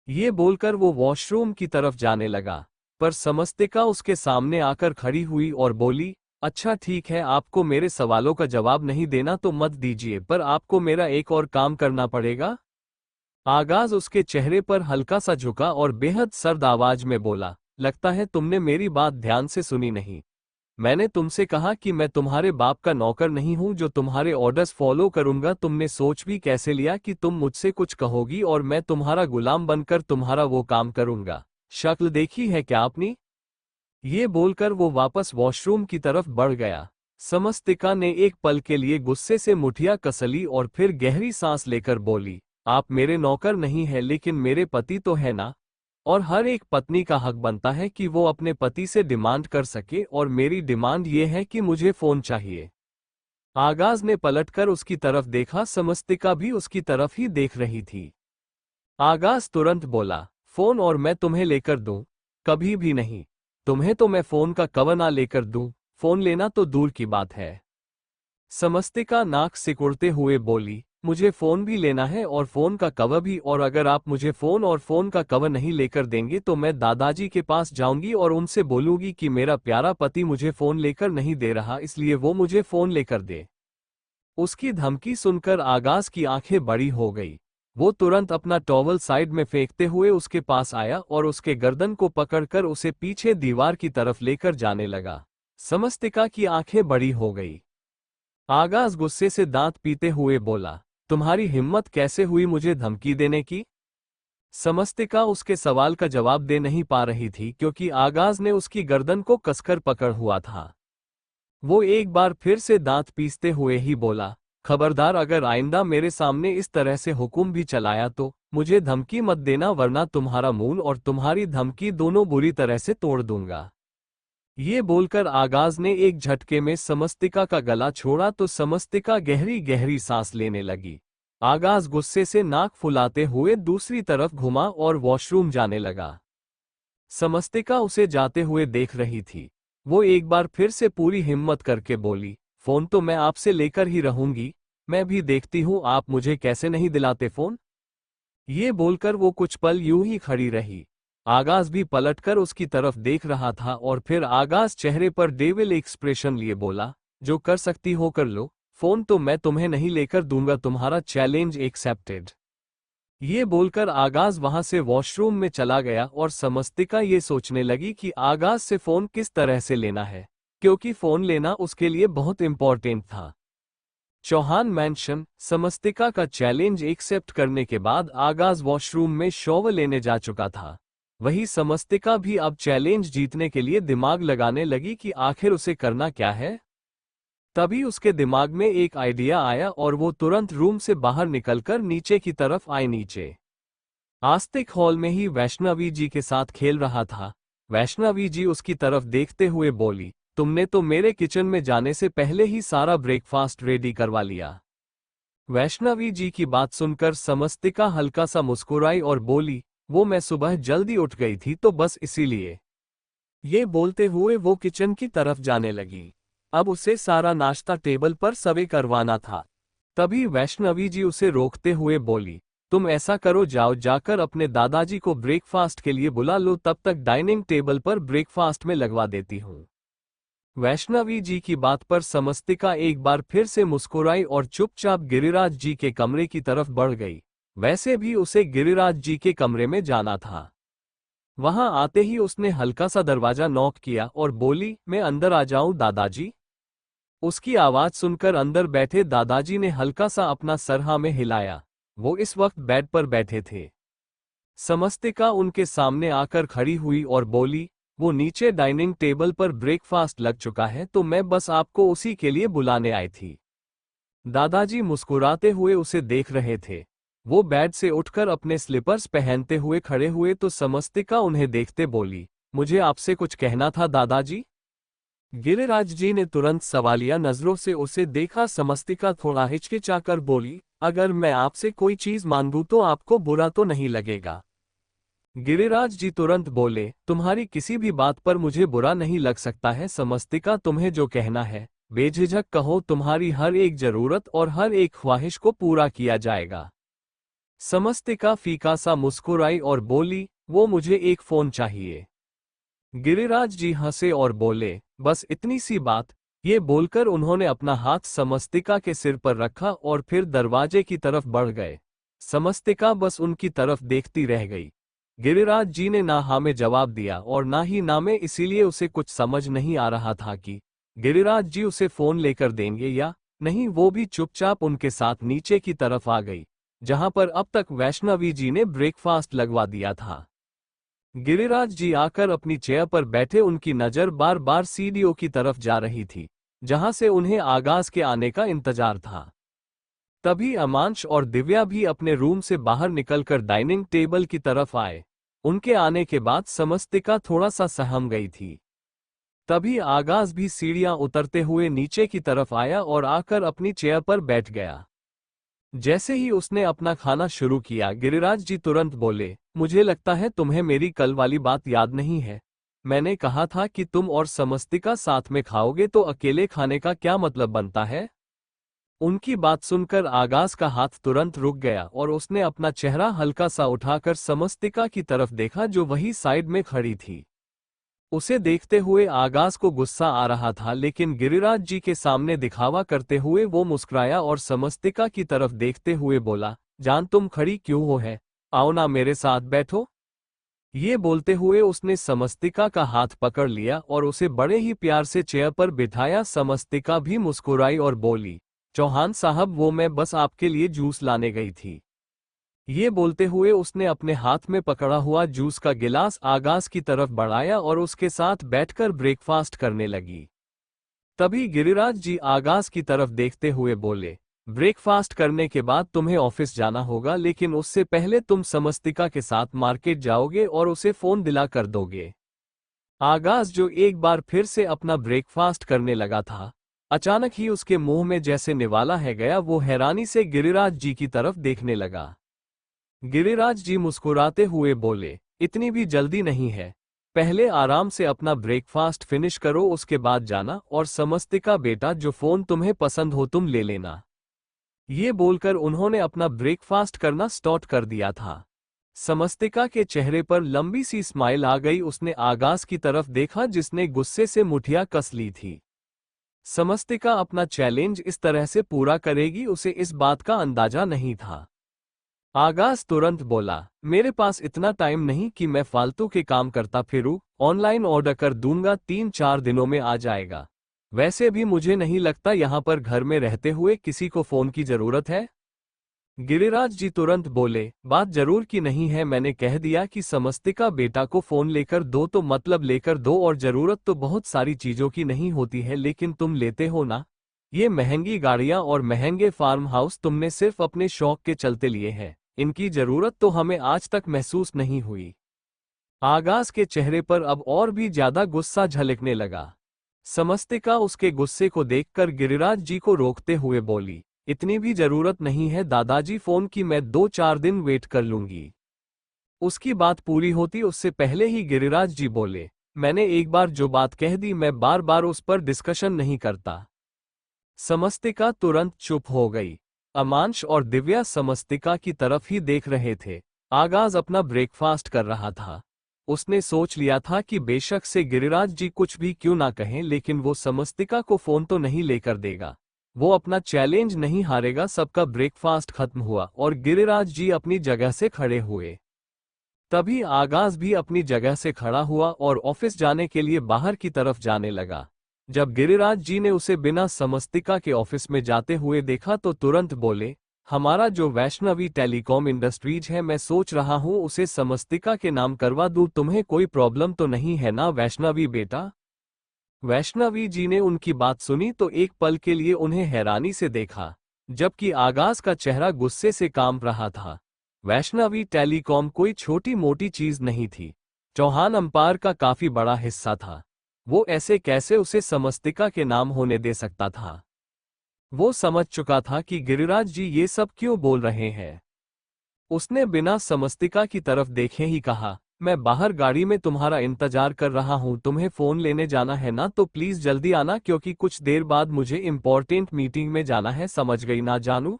A: ये बोलकर वो वॉशरूम की तरफ जाने लगा। पर समस्तिका उसके सामने आकर खड़ी हुई और बोली, अच्छा ठीक है, आपको मेरे सवालों का जवाब नहीं देना तो मत दीजिए, पर आपको मेरा एक और काम करना पड़ेगा। आगाज उसके चेहरे पर हल्का सा झुका और बेहद सर्द आवाज में बोला, लगता है तुमने मेरी बात ध्यान से सुनी नहीं। मैंने तुमसे कहा कि मैं तुम्हारे बाप का नौकर नहीं हूं जो तुम्हारे ऑर्डर्स फॉलो करूंगा। तुमने सोच भी कैसे लिया कि तुम मुझसे कुछ कहोगी और मैं तुम्हारा गुलाम बनकर तुम्हारा वो काम करूंगा? शक्ल देखी है क्या आपने? ये बोलकर वो वापस वॉशरूम की तरफ बढ़ गया। समस्तिका ने एक पल के लिए गुस्से से मुठिया कसली और फिर गहरी सांस लेकर बोली, आप मेरे नौकर नहीं हैं लेकिन मेरे पति तो है ना, और हर एक पत्नी का हक बनता है कि वो अपने पति से डिमांड कर सके, और मेरी डिमांड ये है कि मुझे फोन चाहिए। आगाज ने पलटकर उसकी तरफ देखा, समस्तिका भी उसकी तरफ ही देख रही थी। आगाज तुरंत बोला, फोन और मैं तुम्हें लेकर दूं? कभी भी नहीं। तुम्हें तो मैं फोन का कवर ना लेकर दूं, फोन लेना तो दूर की बात है। समस्तिका नाक सिकुड़ते हुए बोली, मुझे फोन भी लेना है और फोन का कवर भी, और अगर आप मुझे फोन और फोन का कवर नहीं लेकर देंगे तो मैं दादाजी के पास जाऊंगी और उनसे बोलूंगी कि मेरा प्यारा पति मुझे फोन लेकर नहीं दे रहा, इसलिए वो मुझे फोन लेकर दे। उसकी धमकी सुनकर आगाज की आंखें बड़ी हो गई। वो तुरंत अपना टॉवल साइड में फेंकते हुए उसके पास आया और उसके गर्दन को पकड़कर उसे पीछे दीवार की तरफ लेकर जाने लगा। समस्तिका की आंखें बड़ी हो गई। आगाज गुस्से से दांत पीते हुए बोला, तुम्हारी हिम्मत कैसे हुई मुझे धमकी देने की? समस्तिका उसके सवाल का जवाब दे नहीं पा रही थी क्योंकि आगाज ने उसकी गर्दन को कसकर पकड़ हुआ था। वो एक बार फिर से दांत पीसते हुए ही बोला, खबरदार, अगर आइंदा मेरे सामने इस तरह से हुक्म भी चलाया तो मुझे धमकी मत देना, वरना तुम्हारा मुंह और तुम्हारी धमकी दोनों बुरी तरह से तोड़ दूंगा। ये बोलकर आगाज ने एक झटके में समस्तिका का गला छोड़ा तो समस्तिका गहरी गहरी सांस लेने लगी। आगाज गुस्से से नाक फुलाते हुए दूसरी तरफ घुमा और वॉशरूम जाने लगा। समस्तिका उसे जाते हुए देख रही थी। वो एक बार फिर से पूरी हिम्मत करके बोली, फोन तो मैं आपसे लेकर ही रहूंगी, मैं भी देखती हूं आप मुझे कैसे नहीं दिलाते फोन। ये बोलकर वो कुछ पल यूं ही खड़ी रही। आगाज भी पलटकर उसकी तरफ देख रहा था और फिर आगाज चेहरे पर डेविल एक्सप्रेशन लिए बोला, जो कर सकती हो कर लो, फोन तो मैं तुम्हें नहीं लेकर दूंगा, तुम्हारा चैलेंज एक्सेप्टेड। ये बोलकर आगाज वहां से वॉशरूम में चला गया और समस्तिका ये सोचने लगी कि आगाज से फोन किस तरह से लेना है, क्योंकि फोन लेना उसके लिए बहुत इंपॉर्टेंट था। चौहान मैंशन। समस्तिका का चैलेंज एक्सेप्ट करने के बाद आगाज वॉशरूम में शॉवर लेने जा चुका था। वही समस्तिका भी अब चैलेंज जीतने के लिए दिमाग लगाने लगी कि आखिर उसे करना क्या है। तभी उसके दिमाग में एक आइडिया आया और वो तुरंत रूम से बाहर निकलकर नीचे की तरफ आई। नीचे आस्तिक हॉल में ही वैष्णवी जी के साथ खेल रहा था। वैष्णवी जी उसकी तरफ देखते हुए बोली, तुमने तो मेरे किचन में जाने से पहले ही सारा ब्रेकफास्ट रेडी करवा लिया। वैष्णवी जी की बात सुनकर समस्तिका हल्का सा मुस्कुराई और बोली, वो मैं सुबह जल्दी उठ गई थी तो बस इसीलिए। ये बोलते हुए वो किचन की तरफ जाने लगी। अब उसे सारा नाश्ता टेबल पर सर्व करवाना था। तभी वैष्णवी जी उसे रोकते हुए बोली, तुम ऐसा करो, जाओ जाकर अपने दादाजी को ब्रेकफास्ट के लिए बुला लो, तब तक डाइनिंग टेबल पर ब्रेकफास्ट में लगवा देती हूँ। वैष्णवी जी की बात पर समस्तिका एक बार फिर से मुस्कुराई और चुपचाप गिरिराज जी के कमरे की तरफ बढ़ गई। वैसे भी उसे गिरिराज जी के कमरे में जाना था। वहां आते ही उसने हल्का सा दरवाजा नॉक किया और बोली, मैं अंदर आ जाऊं दादाजी? उसकी आवाज सुनकर अंदर बैठे दादाजी ने हल्का सा अपना सर हाँ में हिलाया। वो इस वक्त बेड पर बैठे थे। समस्तिका उनके सामने आकर खड़ी हुई और बोली, वो नीचे डाइनिंग टेबल पर ब्रेकफास्ट लग चुका है तो मैं बस आपको उसी के लिए बुलाने आई थी। दादाजी मुस्कुराते हुए उसे देख रहे थे। वो बेड से उठकर अपने स्लीपर्स पहनते हुए खड़े हुए तो समस्तिका उन्हें देखते बोली, मुझे आपसे कुछ कहना था दादाजी। गिरिराज जी ने तुरंत सवालिया नजरों से उसे देखा। समस्तिका थोड़ा हिचकिचाकर बोली, अगर मैं आपसे कोई चीज मांगूं तो आपको बुरा तो नहीं लगेगा? गिरिराज जी तुरंत बोले, तुम्हारी किसी भी बात पर मुझे बुरा नहीं लग सकता है समस्तिका, तुम्हें जो कहना है बेझिझक कहो, तुम्हारी हर एक जरूरत और हर एक ख्वाहिश को पूरा किया जाएगा। समस्तिका फीका सा मुस्कुराई और बोली, वो मुझे एक फोन चाहिए। गिरिराज जी हंसे और बोले, बस इतनी सी बात। ये बोलकर उन्होंने अपना हाथ समस्तिका के सिर पर रखा और फिर दरवाजे की तरफ बढ़ गए। समस्तिका बस उनकी तरफ देखती रह गई। गिरिराज जी ने ना हाँ में जवाब दिया और ना ही ना में, इसीलिए उसे कुछ समझ नहीं आ रहा था कि गिरिराज जी उसे फोन लेकर देंगे या नहीं। वो भी चुपचाप उनके साथ नीचे की तरफ आ गई, जहां पर अब तक वैष्णवी जी ने ब्रेकफास्ट लगवा दिया था। गिरिराज जी आकर अपनी चेयर पर बैठे, उनकी नजर बार बार सीढ़ियों की तरफ जा रही थी, जहां से उन्हें आगाज के आने का इंतजार था। तभी अमांश और दिव्या भी अपने रूम से बाहर निकलकर डाइनिंग टेबल की तरफ आए। उनके आने के बाद समस्तिका थोड़ा सा सहम गई थी। तभी आगाज भी सीढ़ियां उतरते हुए नीचे की तरफ आया और आकर अपनी चेयर पर बैठ गया। जैसे ही उसने अपना खाना शुरू किया, गिरिराज जी तुरंत बोले, मुझे लगता है तुम्हें मेरी कल वाली बात याद नहीं है। मैंने कहा था कि तुम और समस्तिका साथ में खाओगे, तो अकेले खाने का क्या मतलब बनता है। उनकी बात सुनकर आगाज का हाथ तुरंत रुक गया और उसने अपना चेहरा हल्का सा उठाकर समस्तिका की तरफ देखा, जो वही साइड में खड़ी थी। उसे देखते हुए आगाज को गुस्सा आ रहा था, लेकिन गिरिराज जी के सामने दिखावा करते हुए वो मुस्कुराया और समस्तिका की तरफ देखते हुए बोला, जान तुम खड़ी क्यों हो है, आओ ना मेरे साथ बैठो। ये बोलते हुए उसने समस्तिका का हाथ पकड़ लिया और उसे बड़े ही प्यार से चेयर पर बिठाया। समस्तिका भी मुस्कुराई और बोली, चौहान साहब, वो मैं बस आपके लिए जूस लाने गई थी। ये बोलते हुए उसने अपने हाथ में पकड़ा हुआ जूस का गिलास आगाज की तरफ बढ़ाया और उसके साथ बैठकर ब्रेकफास्ट करने लगी। तभी गिरिराज जी आगाज की तरफ देखते हुए बोले, ब्रेकफास्ट करने के बाद तुम्हें ऑफिस जाना होगा, लेकिन उससे पहले तुम समस्तिका के साथ मार्केट जाओगे और उसे फोन दिला कर दोगे। आगाज, जो एक बार फिर से अपना ब्रेकफास्ट करने लगा था, अचानक ही उसके मुंह में जैसे निवाला है गया। वो हैरानी से गिरिराज जी की तरफ देखने लगा। गिरिराज जी मुस्कुराते हुए बोले, इतनी भी जल्दी नहीं है, पहले आराम से अपना ब्रेकफास्ट फिनिश करो, उसके बाद जाना। और समस्तिका बेटा, जो फोन तुम्हें पसंद हो तुम ले लेना। ये बोलकर उन्होंने अपना ब्रेकफास्ट करना स्टार्ट कर दिया था। समस्तिका के चेहरे पर लंबी सी स्माइल आ गई। उसने आगाज की तरफ देखा, जिसने गुस्से से मुठियां कस ली थी। समस्तिका अपना चैलेंज इस तरह से पूरा करेगी, उसे इस बात का अंदाजा नहीं था। आगाज तुरंत बोला, मेरे पास इतना टाइम नहीं कि मैं फालतू के काम करता फिरूं, ऑनलाइन ऑर्डर कर दूंगा, 3-4 दिनों में आ जाएगा। वैसे भी मुझे नहीं लगता यहाँ पर घर में रहते हुए किसी को फोन की जरूरत है। गिरिराज जी तुरंत बोले, बात जरूर की नहीं है, मैंने कह दिया कि समस्तिका बेटा को फोन लेकर दो तो मतलब लेकर दो, और जरूरत तो बहुत सारी चीजों की नहीं होती है, लेकिन तुम लेते हो ना। ये महंगी गाड़ियां और महंगे फार्म हाउस तुमने सिर्फ अपने शौक के चलते लिए हैं, इनकी जरूरत तो हमें आज तक महसूस नहीं हुई। आगाज के चेहरे पर अब और भी ज्यादा गुस्सा झलकने लगा। समस्तिका उसके गुस्से को देखकर गिरिराज जी को रोकते हुए बोली, इतनी भी जरूरत नहीं है दादाजी फोन की, मैं 2-4 दिन वेट कर लूंगी। उसकी बात पूरी होती उससे पहले ही गिरिराज जी बोले, मैंने एक बार जो बात कह दी, मैं बार बार उस पर डिस्कशन नहीं करता। समस्तिका तुरंत चुप हो गई। अमांश और दिव्या समस्तिका की तरफ ही देख रहे थे। आगाज अपना ब्रेकफास्ट कर रहा था। उसने सोच लिया था कि बेशक से गिरिराज जी कुछ भी क्यों ना कहें, लेकिन वो समस्तिका को फोन तो नहीं लेकर देगा। वो अपना चैलेंज नहीं हारेगा। सबका ब्रेकफास्ट खत्म हुआ और गिरिराज जी अपनी जगह से खड़े हुए। तभी आगाज भी अपनी जगह से खड़ा हुआ और ऑफिस जाने के लिए बाहर की तरफ जाने लगा। जब गिरिराज जी ने उसे बिना समस्तिका के ऑफिस में जाते हुए देखा तो तुरंत बोले, हमारा जो वैष्णवी टेलीकॉम इंडस्ट्रीज है, मैं सोच रहा हूं उसे समस्तिका के नाम करवा दूं, तुम्हें कोई प्रॉब्लम तो नहीं है ना वैष्णवी बेटा। वैष्णवी जी ने उनकी बात सुनी तो एक पल के लिए उन्हें हैरानी से देखा, जबकि आगाज का चेहरा गुस्से से कांप रहा था। वैष्णवी टेलीकॉम कोई छोटी मोटी चीज नहीं थी, चौहान अंपायर का काफी बड़ा हिस्सा था। वो ऐसे कैसे उसे समस्तिका के नाम होने दे सकता था। वो समझ चुका था कि गिरिराज जी ये सब क्यों बोल रहे हैं। उसने बिना समस्तिका की तरफ देखे ही कहा, मैं बाहर गाड़ी में तुम्हारा इंतजार कर रहा हूं, तुम्हें फोन लेने जाना है ना, तो प्लीज जल्दी आना, क्योंकि कुछ देर बाद मुझे इंपॉर्टेंट मीटिंग में जाना है, समझ गई ना जानू।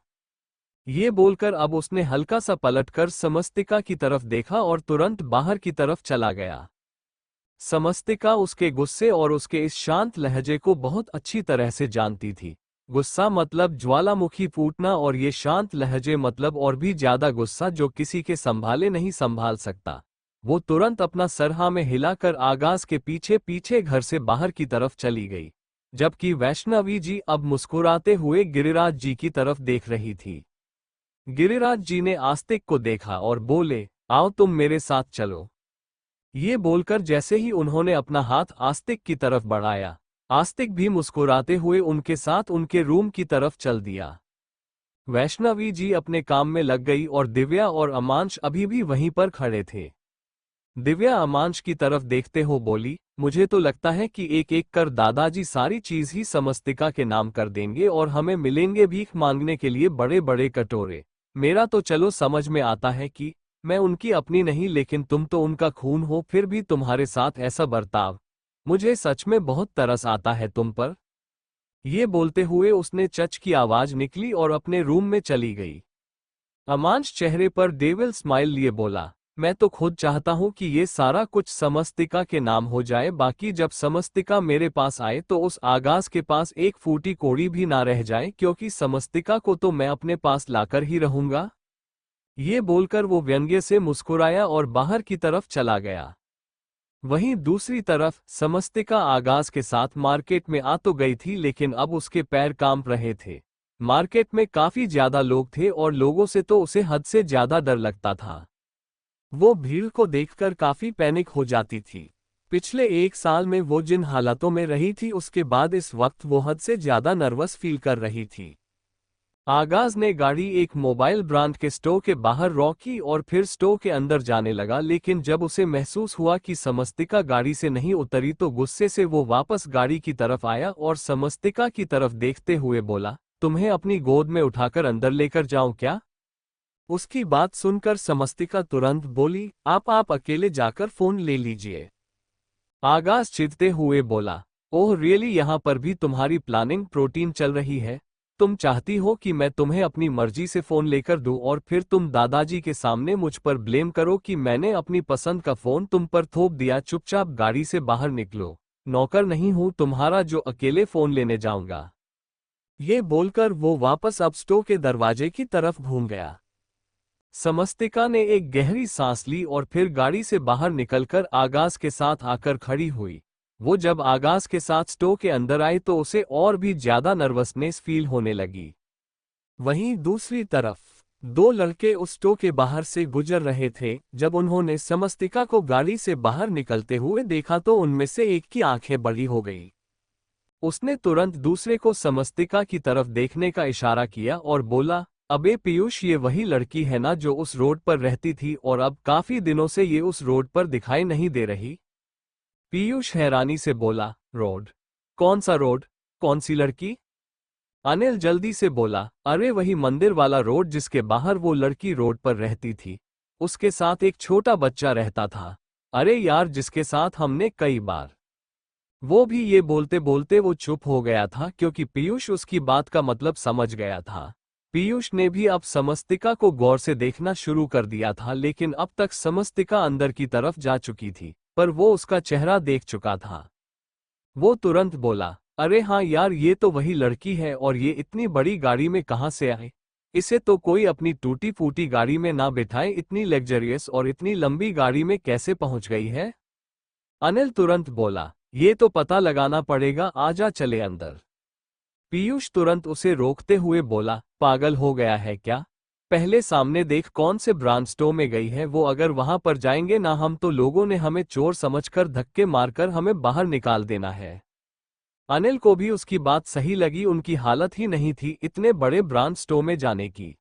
A: ये बोलकर अब उसने हल्का सा पलटकर समस्तिका की तरफ देखा और तुरंत बाहर की तरफ चला गया। समस्तिका उसके गुस्से और उसके इस शांत लहजे को बहुत अच्छी तरह से जानती थी। गुस्सा मतलब ज्वालामुखी फूटना और ये शांत लहजे मतलब और भी ज्यादा गुस्सा जो किसी के संभाले नहीं संभाल सकता। वो तुरंत अपना सरहा में हिलाकर आगाज के पीछे पीछे घर से बाहर की तरफ चली गई, जबकि वैष्णवी जी अब मुस्कुराते हुए गिरिराज जी की तरफ देख रही थी। गिरिराज जी ने आस्तिक को देखा और बोले, आओ तुम मेरे साथ चलो। ये बोलकर जैसे ही उन्होंने अपना हाथ आस्तिक की तरफ बढ़ाया, आस्तिक भी मुस्कुराते हुए उनके साथ उनके रूम की तरफ चल दिया। वैष्णवी जी अपने काम में लग गई और दिव्या और अमांश अभी भी वहीं पर खड़े थे। दिव्या अमांश की तरफ देखते हो बोली, मुझे तो लगता है कि एक एक कर दादाजी सारी चीज ही समस्तिका के नाम कर देंगे और हमें मिलेंगे भीख मांगने के लिए बड़े बड़े कटोरे। मेरा तो चलो समझ में आता है कि मैं उनकी अपनी नहीं, लेकिन तुम तो उनका खून हो, फिर भी तुम्हारे साथ ऐसा बर्ताव, मुझे सच में बहुत तरस आता है तुम पर। ये बोलते हुए उसने चच की आवाज निकली और अपने रूम में चली गई। अमांश चेहरे पर डेविल स्माइल लिए बोला, मैं तो खुद चाहता हूं कि ये सारा कुछ समस्तिका के नाम हो जाए, बाकी जब समस्तिका मेरे पास आए तो उस आगाज के पास एक फूटी कोड़ी भी ना रह जाए, क्योंकि समस्तिका को तो मैं अपने पास लाकर ही रहूंगा। ये बोलकर वो व्यंग्य से मुस्कुराया और बाहर की तरफ चला गया। वहीं दूसरी तरफ समस्तिका आगाज के साथ मार्केट में आ तो गई थी, लेकिन अब उसके पैर कांप रहे थे। मार्केट में काफी ज्यादा लोग थे और लोगों से तो उसे हद से ज्यादा डर लगता था। वो भीड़ को देखकर काफी पैनिक हो जाती थी। पिछले 1 साल में वो जिन हालातों में रही थी, उसके बाद इस वक्त वो हद से ज्यादा नर्वस फील कर रही थी। आगाज ने गाड़ी एक मोबाइल ब्रांड के स्टोर के बाहर रोकी और फिर स्टोर के अंदर जाने लगा, लेकिन जब उसे महसूस हुआ कि समस्तिका गाड़ी से नहीं उतरी तो गुस्से से वो वापस गाड़ी की तरफ आया और समस्तिका की तरफ देखते हुए बोला, तुम्हें अपनी गोद में उठाकर अंदर लेकर जाऊं क्या? उसकी बात सुनकर समस्तिका तुरंत बोली, आप अकेले जाकर फोन ले लीजिए। आगाज चिढ़ते हुए बोला, ओह रियली, यहाँ पर भी तुम्हारी प्लानिंग प्रोटीन चल रही है? तुम चाहती हो कि मैं तुम्हें अपनी मर्जी से फोन लेकर दूं और फिर तुम दादाजी के सामने मुझ पर ब्लेम करो कि मैंने अपनी पसंद का फोन तुम पर थोप दिया। चुपचाप गाड़ी से बाहर निकलो, नौकर नहीं हूं तुम्हारा जो अकेले फोन लेने जाऊंगा। ये बोलकर वो वापस अब स्टोर के दरवाजे की तरफ घूम गया। समस्तिका ने एक गहरी सांस ली और फिर गाड़ी से बाहर निकलकर आगाज के साथ आकर खड़ी हुई। वो जब आगाज के साथ स्टोर के अंदर आई तो उसे और भी ज्यादा नर्वसनेस फील होने लगी। वहीं दूसरी तरफ 2 लड़के उस स्टोर के बाहर से गुजर रहे थे। जब उन्होंने समस्तिका को गाड़ी से बाहर निकलते हुए देखा तो उनमें से एक की आंखें बड़ी हो गई। उसने तुरंत दूसरे को समस्तिका की तरफ देखने का इशारा किया और बोला, अबे पीयूष, ये वही लड़की है ना जो उस रोड पर रहती थी और अब काफी दिनों से ये उस रोड पर दिखाई नहीं दे रही? पीयूष हैरानी से बोला, रोड? कौन सा रोड? कौन सी लड़की? अनिल जल्दी से बोला, अरे वही मंदिर वाला रोड जिसके बाहर वो लड़की रोड पर रहती थी। उसके साथ एक छोटा बच्चा रहता था। अरे यार, जिसके साथ हमने कई बार। वो भी ये बोलते बोलते वो चुप हो गया था, क्योंकि पीयूष उसकी बात का मतलब समझ गया था। पीयूष ने भी अब समस्तिका को गौर से देखना शुरू कर दिया था, लेकिन अब तक समस्तिका अंदर की तरफ जा चुकी थी, पर वो उसका चेहरा देख चुका था। वो तुरंत बोला, अरे हाँ यार, ये तो वही लड़की है, और ये इतनी बड़ी गाड़ी में कहाँ से आई? इसे तो कोई अपनी टूटी फूटी गाड़ी में ना बिठाए, इतनी लग्जरियस और इतनी लंबी गाड़ी में कैसे पहुंच गई है? अनिल तुरंत बोला, ये तो पता लगाना पड़ेगा, आजा चले अंदर। पीयूष तुरंत उसे रोकते हुए बोला, पागल हो गया है क्या? पहले सामने देख कौन से ब्रांड स्टोर में गई है वो। अगर वहां पर जाएंगे ना हम तो लोगों ने हमें चोर समझकर धक्के मारकर हमें बाहर निकाल देना है। अनिल को भी उसकी बात सही लगी, उनकी हालत ही नहीं थी इतने बड़े ब्रांड स्टोर में जाने की।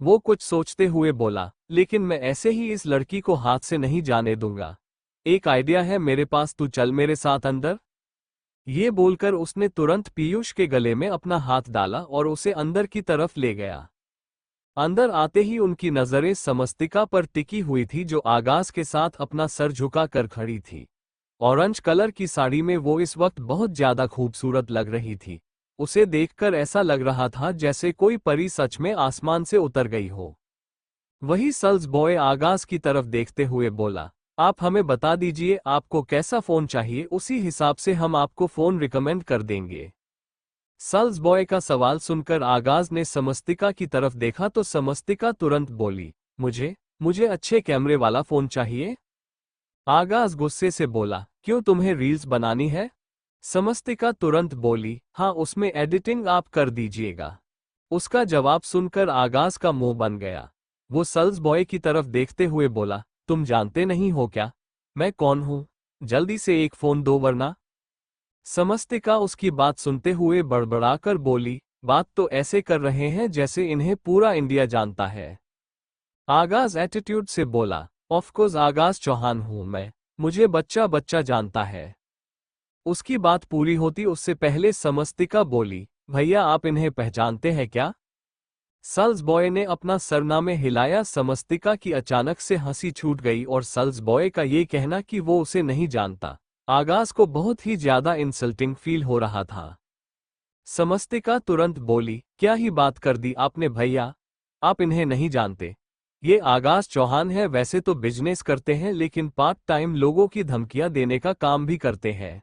A: वो कुछ सोचते हुए बोला, लेकिन मैं ऐसे ही इस लड़की को हाथ से नहीं जाने दूंगा। एक आइडिया है मेरे पास, तू चल मेरे साथ अंदर। ये बोलकर उसने तुरंत पीयूष के गले में अपना हाथ डाला और उसे अंदर की तरफ ले गया। अंदर आते ही उनकी नजरें समस्तिका पर टिकी हुई थी, जो आगाज के साथ अपना सर झुका कर खड़ी थी। ऑरेंज कलर की साड़ी में वो इस वक्त बहुत ज्यादा खूबसूरत लग रही थी। उसे देखकर ऐसा लग रहा था जैसे कोई परी सच में आसमान से उतर गई हो। वही सेल्स बॉय आगाज की तरफ देखते हुए बोला, आप हमें बता दीजिए आपको कैसा फोन चाहिए, उसी हिसाब से हम आपको फोन रिकमेंड कर देंगे। सेल्स बॉय का सवाल सुनकर आगाज ने समस्तिका की तरफ देखा तो समस्तिका तुरंत बोली, मुझे मुझे अच्छे कैमरे वाला फोन चाहिए। आगाज गुस्से से बोला, क्यों तुम्हें रील्स बनानी है? समस्तिका तुरंत बोली, हाँ उसमें एडिटिंग आप कर दीजिएगा। उसका जवाब सुनकर आगाज का मुंह बन गया। वो सेल्स बॉय की तरफ देखते हुए बोला, तुम जानते नहीं हो क्या मैं कौन हूं? जल्दी से एक फोन दो वरना। समस्तिका उसकी बात सुनते हुए बड़बड़ाकर बोली, बात तो ऐसे कर रहे हैं जैसे इन्हें पूरा इंडिया जानता है। आगाज एटीट्यूड से बोला, ऑफ कोर्स आगाज चौहान हूं मैं, मुझे बच्चा बच्चा जानता है। उसकी बात पूरी होती उससे पहले समस्तिका बोली, भैया आप इन्हें पहचानते हैं क्या? सेल्स बॉय ने अपना सरनामे हिलाया। समस्तिका की अचानक से हंसी छूट गई और सेल्स बॉय का ये कहना कि वो उसे नहीं जानता आगाज को बहुत ही ज्यादा इंसल्टिंग फील हो रहा था। समस्तिका तुरंत बोली, क्या ही बात कर दी आपने भैया, आप इन्हें नहीं जानते। ये आगाज चौहान है, वैसे तो बिजनेस करते हैं लेकिन पार्ट टाइम लोगों की धमकियां देने का काम भी करते हैं।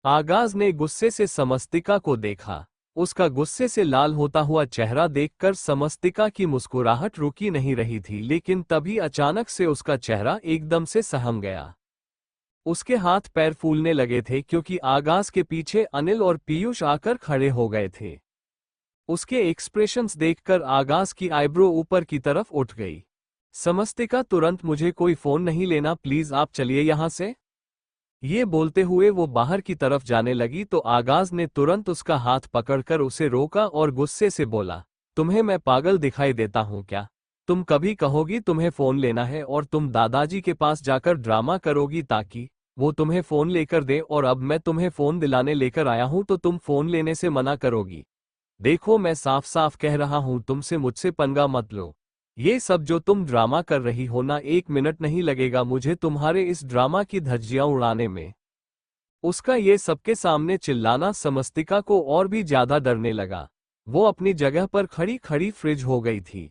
A: आगाज ने गुस्से से समस्तिका को देखा। उसका गुस्से से लाल होता हुआ चेहरा देखकर समस्तिका की मुस्कुराहट रुकी नहीं रही थी, लेकिन तभी अचानक से उसका चेहरा एकदम से सहम गया। उसके हाथ पैर फूलने लगे थे क्योंकि आगाज के पीछे अनिल और पीयूष आकर खड़े हो गए थे। उसके एक्सप्रेशंस देखकर आगाज की आईब्रो ऊपर की तरफ उठ गई। समस्तिका तुरंत, मुझे कोई फोन नहीं लेना प्लीज, आप चलिए यहां से। ये बोलते हुए वो बाहर की तरफ जाने लगी तो आगाज ने तुरंत उसका हाथ पकड़कर उसे रोका और गुस्से से बोला, तुम्हें मैं पागल दिखाई देता हूं क्या? तुम कभी कहोगी तुम्हें फोन लेना है और तुम दादाजी के पास जाकर ड्रामा करोगी ताकि वो तुम्हें फोन लेकर दे, और अब मैं तुम्हें फोन दिलाने लेकर आया हूं तो तुम फोन लेने से मना करोगी। देखो मैं साफ साफ कह रहा हूं, तुमसे मुझसे पंगा मत लो। ये सब जो तुम ड्रामा कर रही हो ना, 1 मिनट नहीं लगेगा मुझे तुम्हारे इस ड्रामा की धज्जियां उड़ाने में। उसका ये सबके सामने चिल्लाना समस्तिका को और भी ज्यादा डरने लगा। वो अपनी जगह पर खड़ी खड़ी फ्रिज हो गई थी।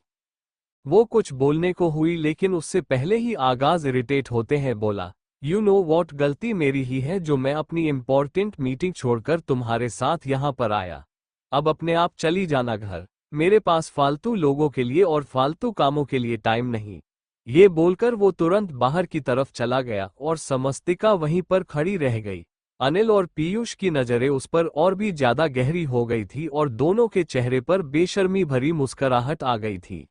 A: वो कुछ बोलने को हुई लेकिन उससे पहले ही आगाज इरिटेट होते हैं बोला, यू नो वॉट, गलती मेरी ही है जो मैं अपनी इम्पोर्टेंट मीटिंग छोड़कर तुम्हारे साथ यहाँ पर आया। अब अपने आप चली जाना घर, मेरे पास फालतू लोगों के लिए और फालतू कामों के लिए टाइम नहीं। ये बोलकर वो तुरंत बाहर की तरफ चला गया और समस्तिका वहीं पर खड़ी रह गई। अनिल और पीयूष की नजरें उस पर और भी ज्यादा गहरी हो गई थी और दोनों के चेहरे पर बेशर्मी भरी मुस्कुराहट आ गई थी।